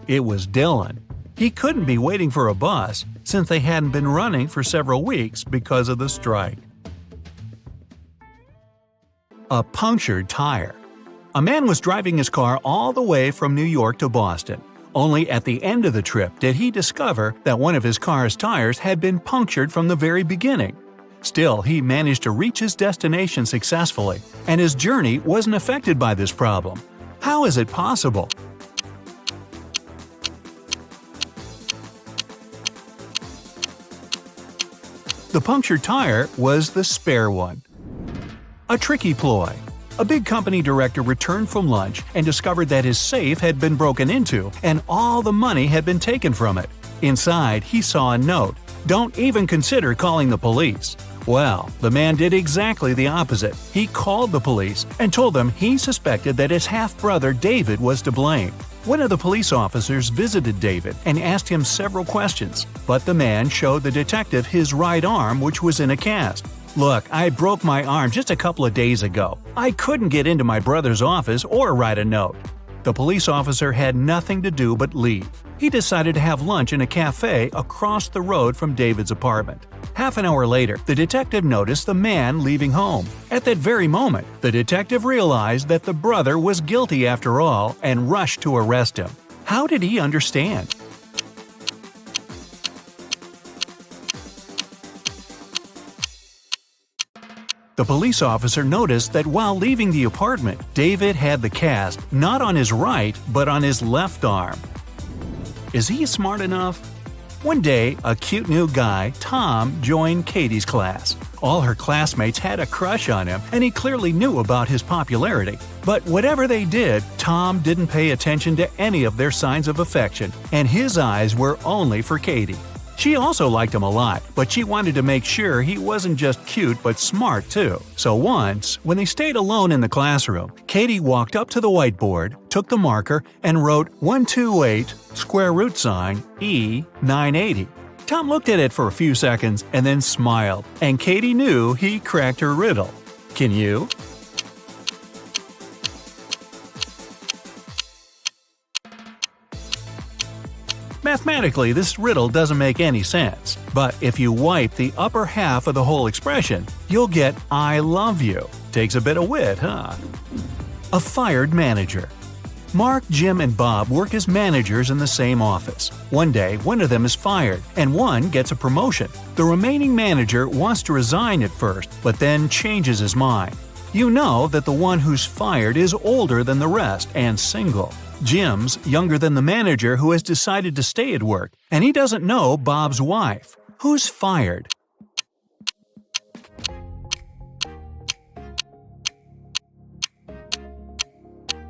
It was Dylan. He couldn't be waiting for a bus since they hadn't been running for several weeks because of the strike. A punctured tire. A man was driving his car all the way from New York to Boston. Only at the end of the trip did he discover that one of his car's tires had been punctured from the very beginning. Still, he managed to reach his destination successfully, and his journey wasn't affected by this problem. How is it possible? The punctured tire was the spare one. A tricky ploy. A big company director returned from lunch and discovered that his safe had been broken into and all the money had been taken from it. Inside, he saw a note: "Don't even consider calling the police." Well, the man did exactly the opposite. He called the police and told them he suspected that his half-brother David was to blame. One of the police officers visited David and asked him several questions, but the man showed the detective his right arm, which was in a cast. "Look, I broke my arm just a couple of days ago. I couldn't get into my brother's office or write a note." The police officer had nothing to do but leave. He decided to have lunch in a cafe across the road from David's apartment. Half an hour later, the detective noticed the man leaving home. At that very moment, the detective realized that the brother was guilty after all and rushed to arrest him. How did he understand? The police officer noticed that while leaving the apartment, David had the cast not on his right but on his left arm. Is he smart enough? One day, a cute new guy, Tom, joined Katie's class. All her classmates had a crush on him, and he clearly knew about his popularity. But whatever they did, Tom didn't pay attention to any of their signs of affection, and his eyes were only for Katie. She also liked him a lot, but she wanted to make sure he wasn't just cute but smart too. So once, when they stayed alone in the classroom, Katie walked up to the whiteboard, took the marker, and wrote 128 square root sign E 980. Tom looked at it for a few seconds and then smiled, and Katie knew he cracked her riddle. Can you? Mathematically, this riddle doesn't make any sense, but if you wipe the upper half of the whole expression, you'll get I love you. Takes a bit of wit, huh? A fired manager. Mark, Jim, and Bob work as managers in the same office. One day, one of them is fired, and one gets a promotion. The remaining manager wants to resign at first, but then changes his mind. You know that the one who's fired is older than the rest and single. Jim's younger than the manager who has decided to stay at work, and he doesn't know Bob's wife. Who's fired?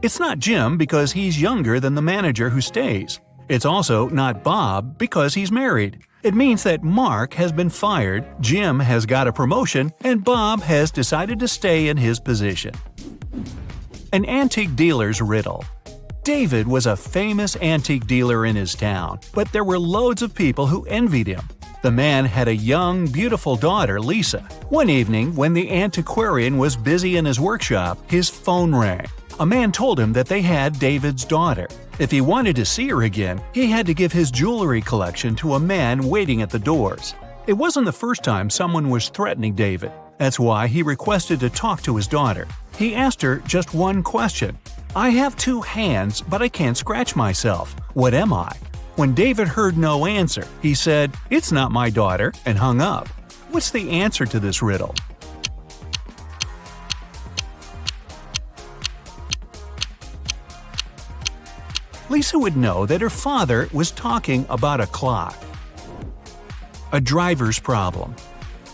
It's not Jim because he's younger than the manager who stays. It's also not Bob because he's married. It means that Mark has been fired, Jim has got a promotion, and Bob has decided to stay in his position. An antique dealer's riddle. David was a famous antique dealer in his town, but there were loads of people who envied him. The man had a young, beautiful daughter, Lisa. One evening, when the antiquarian was busy in his workshop, his phone rang. A man told him that they had David's daughter. If he wanted to see her again, he had to give his jewelry collection to a man waiting at the doors. It wasn't the first time someone was threatening David. That's why he requested to talk to his daughter. He asked her just one question. I have 2 hands, but I can't scratch myself. What am I? When David heard no answer, he said, "It's not my daughter," and hung up. What's the answer to this riddle? Lisa would know that her father was talking about a clock. A driver's problem.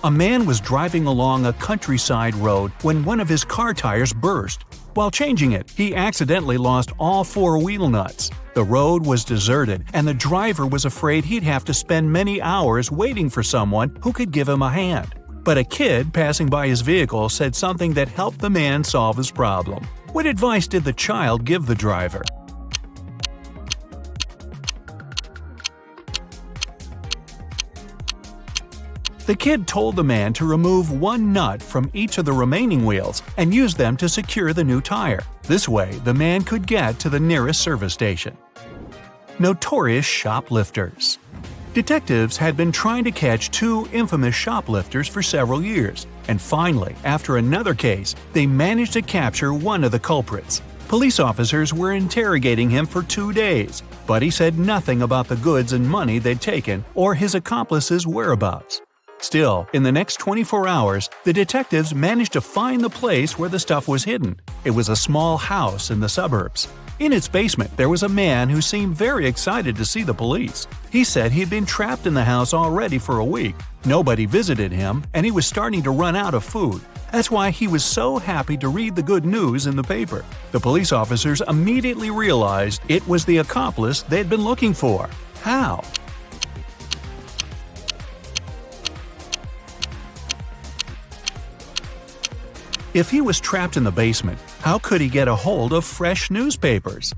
A man was driving along a countryside road when one of his car tires burst. While changing it, he accidentally lost all 4 wheel nuts. The road was deserted, and the driver was afraid he'd have to spend many hours waiting for someone who could give him a hand. But a kid passing by his vehicle said something that helped the man solve his problem. What advice did the child give the driver? The kid told the man to remove 1 nut from each of the remaining wheels and use them to secure the new tire. This way, the man could get to the nearest service station. Notorious shoplifters. Detectives had been trying to catch 2 infamous shoplifters for several years, and finally, after another case, they managed to capture one of the culprits. Police officers were interrogating him for 2 days, but he said nothing about the goods and money they'd taken or his accomplice's whereabouts. Still, in the next 24 hours, the detectives managed to find the place where the stuff was hidden. It was a small house in the suburbs. In its basement, there was a man who seemed very excited to see the police. He said he'd been trapped in the house already for a week. Nobody visited him, and he was starting to run out of food. That's why he was so happy to read the good news in the paper. The police officers immediately realized it was the accomplice they'd been looking for. How? If he was trapped in the basement, how could he get a hold of fresh newspapers?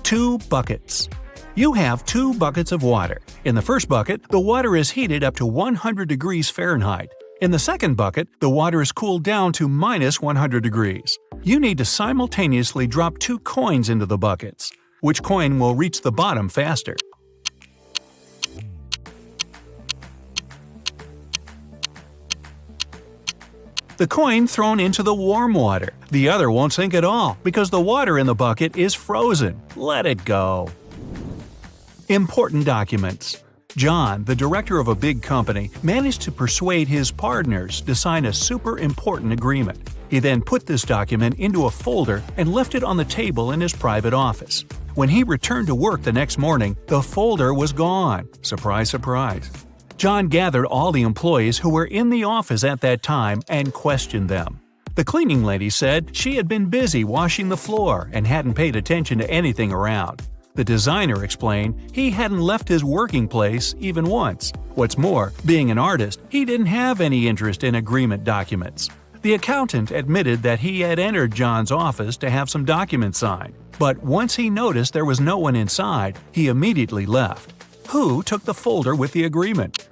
2 buckets. You have 2 buckets of water. In the first bucket, the water is heated up to 100 degrees Fahrenheit. In the second bucket, the water is cooled down to minus 100 degrees. You need to simultaneously drop 2 coins into the buckets. Which coin will reach the bottom faster? The coin thrown into the warm water. The other won't sink at all because the water in the bucket is frozen. Let it go. Important documents. John, the director of a big company, managed to persuade his partners to sign a super important agreement. He then put this document into a folder and left it on the table in his private office. When he returned to work the next morning, the folder was gone. Surprise, surprise. John gathered all the employees who were in the office at that time and questioned them. The cleaning lady said she had been busy washing the floor and hadn't paid attention to anything around. The designer explained he hadn't left his working place even once. What's more, being an artist, he didn't have any interest in agreement documents. The accountant admitted that he had entered John's office to have some documents signed, but once he noticed there was no one inside, he immediately left. Who took the folder with the agreement?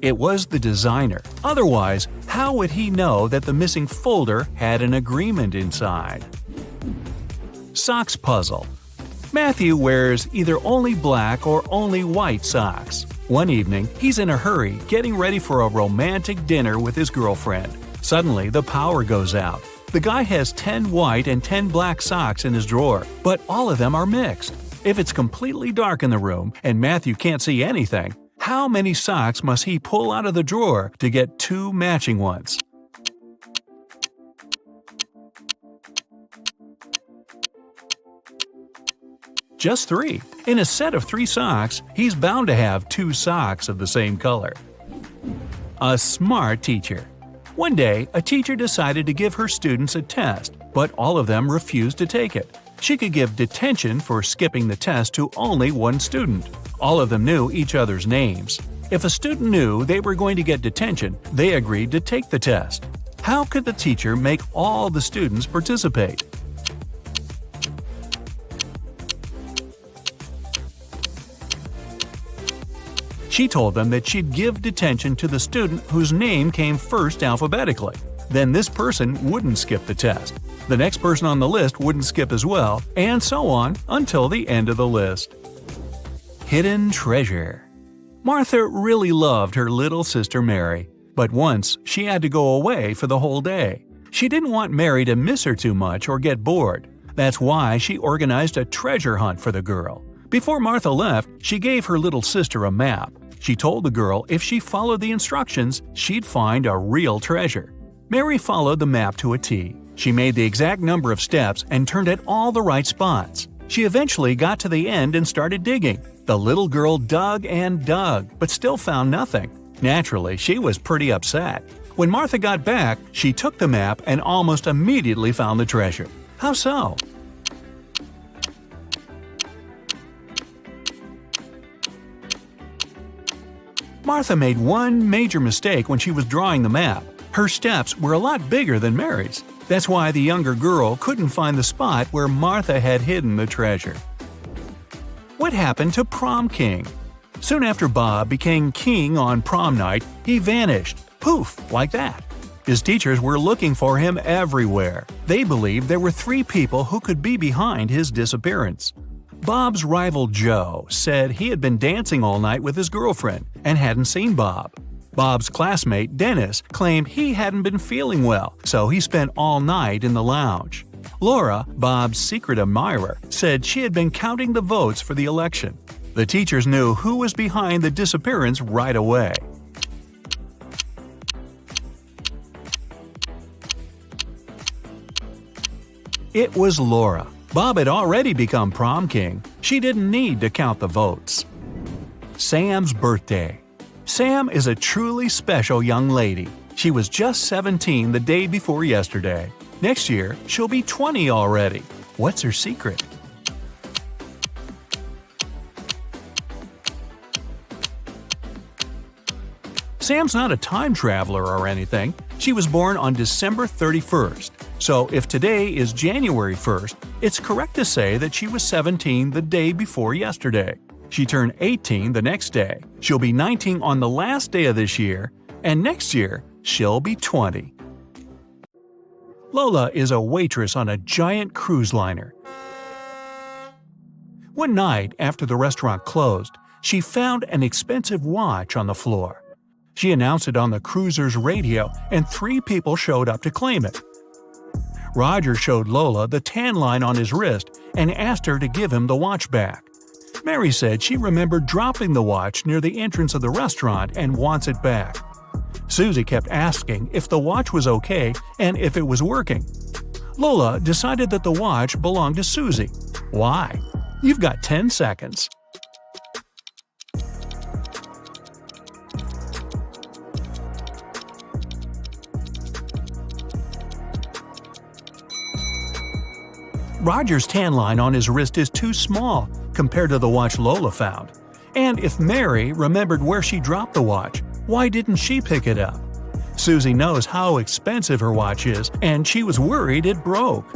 It was the designer. Otherwise, how would he know that the missing folder had an agreement inside? Socks puzzle. Matthew wears either only black or only white socks. One evening, he's in a hurry, getting ready for a romantic dinner with his girlfriend. Suddenly, the power goes out. The guy has 10 white and 10 black socks in his drawer, but all of them are mixed. If it's completely dark in the room and Matthew can't see anything, how many socks must he pull out of the drawer to get 2 matching ones? Just 3. In a set of 3 socks, he's bound to have 2 socks of the same color. A smart teacher. One day, a teacher decided to give her students a test, but all of them refused to take it. She could give detention for skipping the test to only one student. All of them knew each other's names. If a student knew they were going to get detention, they agreed to take the test. How could the teacher make all the students participate? She told them that she'd give detention to the student whose name came first alphabetically. Then this person wouldn't skip the test. The next person on the list wouldn't skip as well, and so on until the end of the list. Hidden treasure. Martha really loved her little sister Mary, but once she had to go away for the whole day. She didn't want Mary to miss her too much or get bored. That's why she organized a treasure hunt for the girl. Before Martha left, she gave her little sister a map. She told the girl if she followed the instructions, she'd find a real treasure. Mary followed the map to a T. She made the exact number of steps and turned at all the right spots. She eventually got to the end and started digging. The little girl dug and dug, but still found nothing. Naturally, she was pretty upset. When Martha got back, she took the map and almost immediately found the treasure. How so? Martha made one major mistake when she was drawing the map. Her steps were a lot bigger than Mary's. That's why the younger girl couldn't find the spot where Martha had hidden the treasure. What happened to Prom King? Soon after Bob became king on prom night, he vanished. Poof, like that. His teachers were looking for him everywhere. They believed there were 3 people who could be behind his disappearance. Bob's rival Joe said he had been dancing all night with his girlfriend and hadn't seen Bob. Bob's classmate Dennis claimed he hadn't been feeling well, so he spent all night in the lounge. Laura, Bob's secret admirer, said she had been counting the votes for the election. The teachers knew who was behind the disappearance right away. It was Laura. Bob had already become prom king. She didn't need to count the votes. Sam's birthday. Sam is a truly special young lady. She was just 17 the day before yesterday. Next year, she'll be 20 already. What's her secret? Sam's not a time traveler or anything. She was born on December 31st. So if today is January 1st, it's correct to say that she was 17 the day before yesterday. She turned 18 the next day. She'll be 19 on the last day of this year, and next year, she'll be 20. Lola is a waitress on a giant cruise liner. One night, after the restaurant closed, she found an expensive watch on the floor. She announced it on the cruiser's radio, and 3 people showed up to claim it. Roger showed Lola the tan line on his wrist and asked her to give him the watch back. Mary said she remembered dropping the watch near the entrance of the restaurant and wants it back. Susie kept asking if the watch was okay and if it was working. Lola decided that the watch belonged to Susie. Why? You've got 10 seconds. Roger's tan line on his wrist is too small compared to the watch Lola found. And if Mary remembered where she dropped the watch, why didn't she pick it up? Susie knows how expensive her watch is, and she was worried it broke.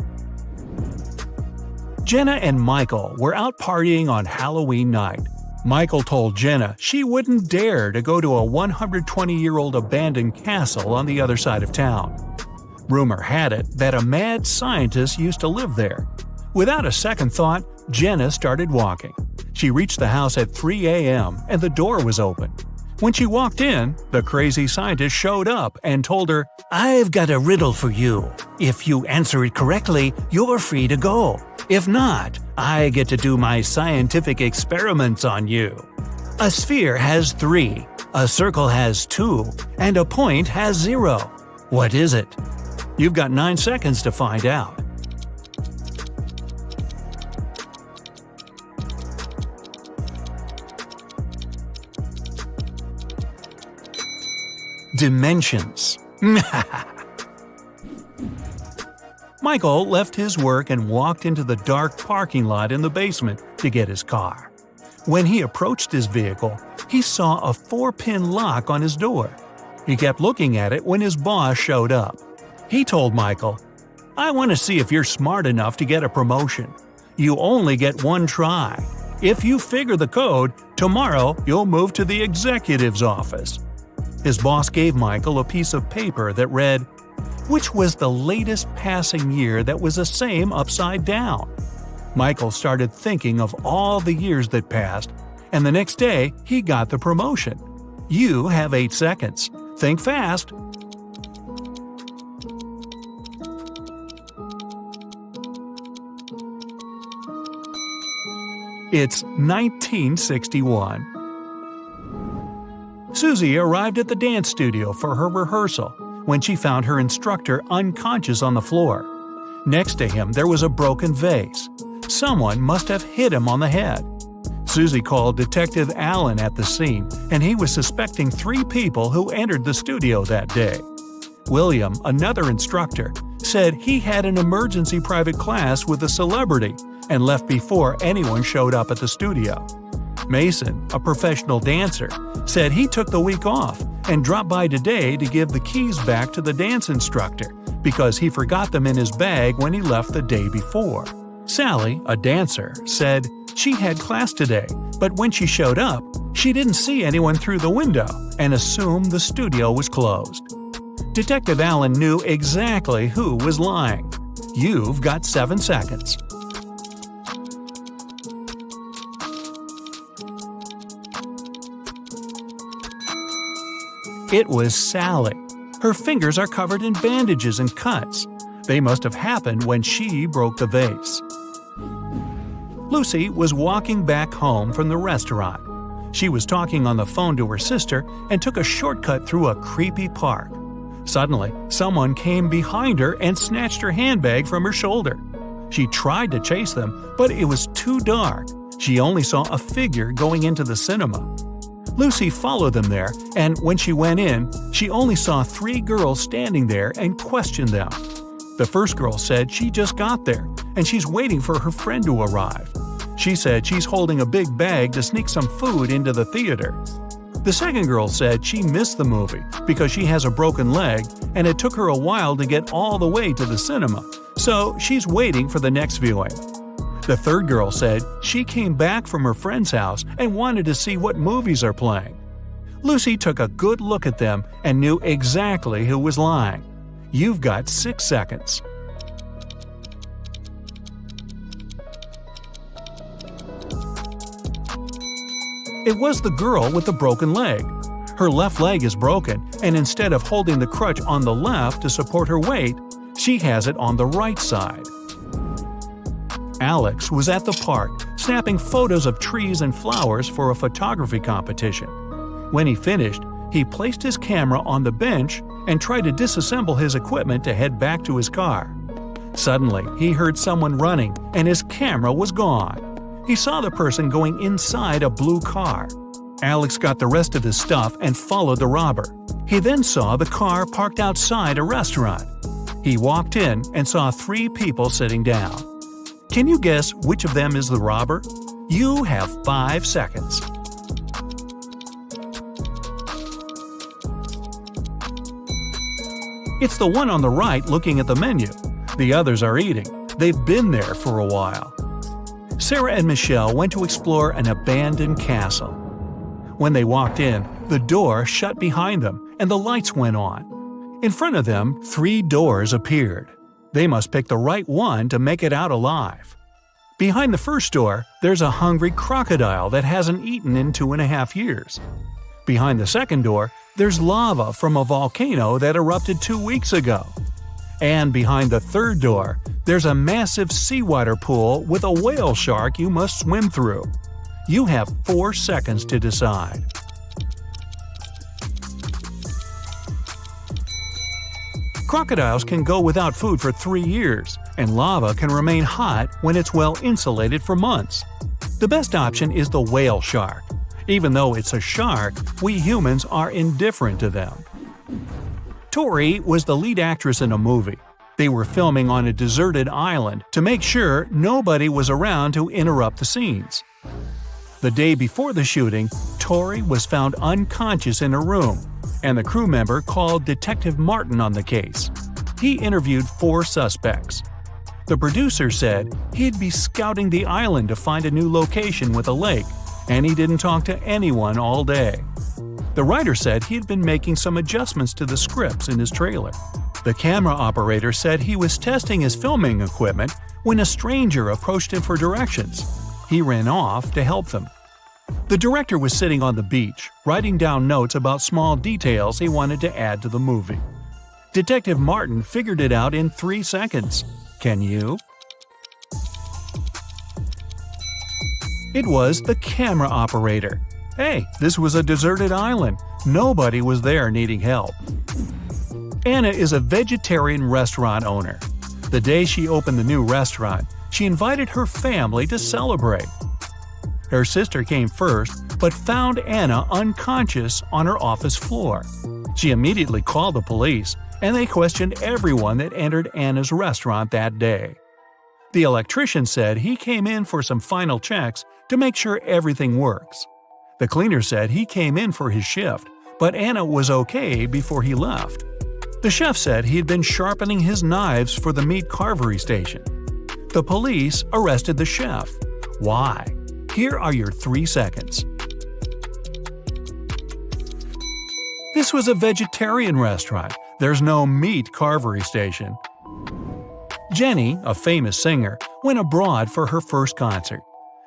Jenna and Michael were out partying on Halloween night. Michael told Jenna she wouldn't dare to go to a 120-year-old abandoned castle on the other side of town. Rumor had it that a mad scientist used to live there. Without a second thought, Jenna started walking. She reached the house at 3 a.m. and the door was open. When she walked in, the crazy scientist showed up and told her, "I've got a riddle for you. If you answer it correctly, you're free to go. If not, I get to do my scientific experiments on you. A sphere has 3, a circle has 2, and a point has 0. What is it?" You've got 9 seconds to find out. Dimensions. Michael left his work and walked into the dark parking lot in the basement to get his car. When he approached his vehicle, he saw a 4-pin lock on his door. He kept looking at it when his boss showed up. He told Michael, "I want to see if you're smart enough to get a promotion. You only get one try. If you figure the code, tomorrow you'll move to the executive's office." His boss gave Michael a piece of paper that read, "Which was the latest passing year that was the same upside down?" Michael started thinking of all the years that passed, and the next day he got the promotion. You have 8 seconds. Think fast. It's 1961. Susie arrived at the dance studio for her rehearsal when she found her instructor unconscious on the floor. Next to him there was a broken vase. Someone must have hit him on the head. Susie called Detective Allen at the scene, and he was suspecting 3 people who entered the studio that day. William, another instructor, said he had an emergency private class with a celebrity and left before anyone showed up at the studio. Mason, a professional dancer, said he took the week off and dropped by today to give the keys back to the dance instructor because he forgot them in his bag when he left the day before. Sally, a dancer, said she had class today, but when she showed up, she didn't see anyone through the window and assumed the studio was closed. Detective Allen knew exactly who was lying. You've got 7 seconds. It was Sally. Her fingers are covered in bandages and cuts. They must have happened when she broke the vase. Lucy was walking back home from the restaurant. She was talking on the phone to her sister and took a shortcut through a creepy park. Suddenly, someone came behind her and snatched her handbag from her shoulder. She tried to chase them, but it was too dark. She only saw a figure going into the cinema. Lucy followed them there, and when she went in, she only saw 3 girls standing there and questioned them. The first girl said she just got there, and she's waiting for her friend to arrive. She said she's holding a big bag to sneak some food into the theater. The second girl said she missed the movie because she has a broken leg and it took her a while to get all the way to the cinema, so she's waiting for the next viewing. The third girl said she came back from her friend's house and wanted to see what movies are playing. Lucy took a good look at them and knew exactly who was lying. You've got 6 seconds. It was the girl with the broken leg. Her left leg is broken, and instead of holding the crutch on the left to support her weight, she has it on the right side. Alex was at the park, snapping photos of trees and flowers for a photography competition. When he finished, he placed his camera on the bench and tried to disassemble his equipment to head back to his car. Suddenly, he heard someone running, and his camera was gone. He saw the person going inside a blue car. Alex got the rest of his stuff and followed the robber. He then saw the car parked outside a restaurant. He walked in and saw 3 people sitting down. Can you guess which of them is the robber? You have 5 seconds. It's the one on the right looking at the menu. The others are eating. They've been there for a while. Sarah and Michelle went to explore an abandoned castle. When they walked in, the door shut behind them and the lights went on. In front of them, 3 doors appeared. They must pick the right one to make it out alive. Behind the first door, there's a hungry crocodile that hasn't eaten in 2.5 years. Behind the second door, there's lava from a volcano that erupted 2 weeks ago. And behind the third door, there's a massive seawater pool with a whale shark you must swim through. You have 4 seconds to decide. Crocodiles can go without food for 3 years, and lava can remain hot when it's well insulated for months. The best option is the whale shark. Even though it's a shark, we humans are indifferent to them. Tori was the lead actress in a movie. They were filming on a deserted island to make sure nobody was around to interrupt the scenes. The day before the shooting, Tori was found unconscious in her room, and the crew member called Detective Martin on the case. He interviewed 4 suspects. The producer said he'd be scouting the island to find a new location with a lake, and he didn't talk to anyone all day. The writer said he'd been making some adjustments to the scripts in his trailer. The camera operator said he was testing his filming equipment when a stranger approached him for directions. He ran off to help them. The director was sitting on the beach, writing down notes about small details he wanted to add to the movie. Detective Martin figured it out in 3 seconds. Can you? It was the camera operator. Hey, this was a deserted island. Nobody was there needing help. Anna is a vegetarian restaurant owner. The day she opened the new restaurant, she invited her family to celebrate. Her sister came first, but found Anna unconscious on her office floor. She immediately called the police, and they questioned everyone that entered Anna's restaurant that day. The electrician said he came in for some final checks to make sure everything works. The cleaner said he came in for his shift, but Anna was okay before he left. The chef said he had been sharpening his knives for the meat carvery station. The police arrested the chef. Why? Here are your 3 seconds. This was a vegetarian restaurant. There's no meat carvery station. Jenny, a famous singer, went abroad for her first concert.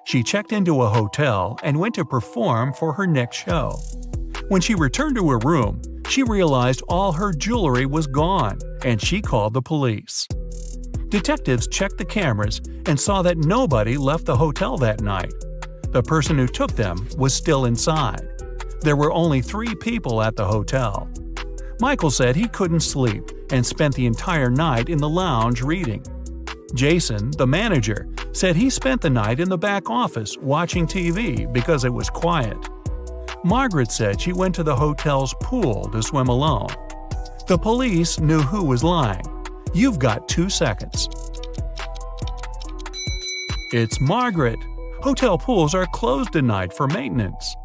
She checked into a hotel and went to perform for her next show. When she returned to her room, she realized all her jewelry was gone, and she called the police. Detectives checked the cameras and saw that nobody left the hotel that night. The person who took them was still inside. There were only 3 people at the hotel. Michael said he couldn't sleep and spent the entire night in the lounge reading. Jason, the manager, said he spent the night in the back office watching TV because it was quiet. Margaret said she went to the hotel's pool to swim alone. The police knew who was lying. You've got 2 seconds. It's Margaret. Hotel pools are closed tonight for maintenance.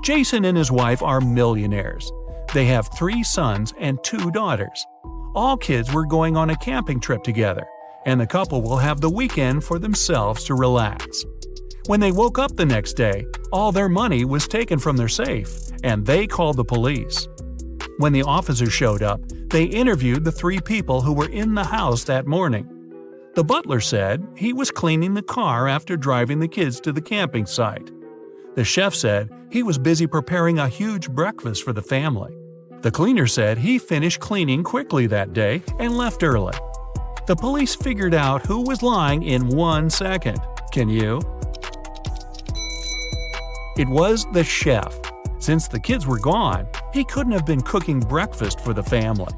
Jason and his wife are millionaires. They have 3 sons and 2 daughters. All kids were going on a camping trip together, and the couple will have the weekend for themselves to relax. When they woke up the next day, all their money was taken from their safe, and they called the police. When the officers showed up, they interviewed the 3 people who were in the house that morning. The butler said he was cleaning the car after driving the kids to the camping site. The chef said he was busy preparing a huge breakfast for the family. The cleaner said he finished cleaning quickly that day and left early. The police figured out who was lying in 1 second. Can you? It was the chef. Since the kids were gone, he couldn't have been cooking breakfast for the family.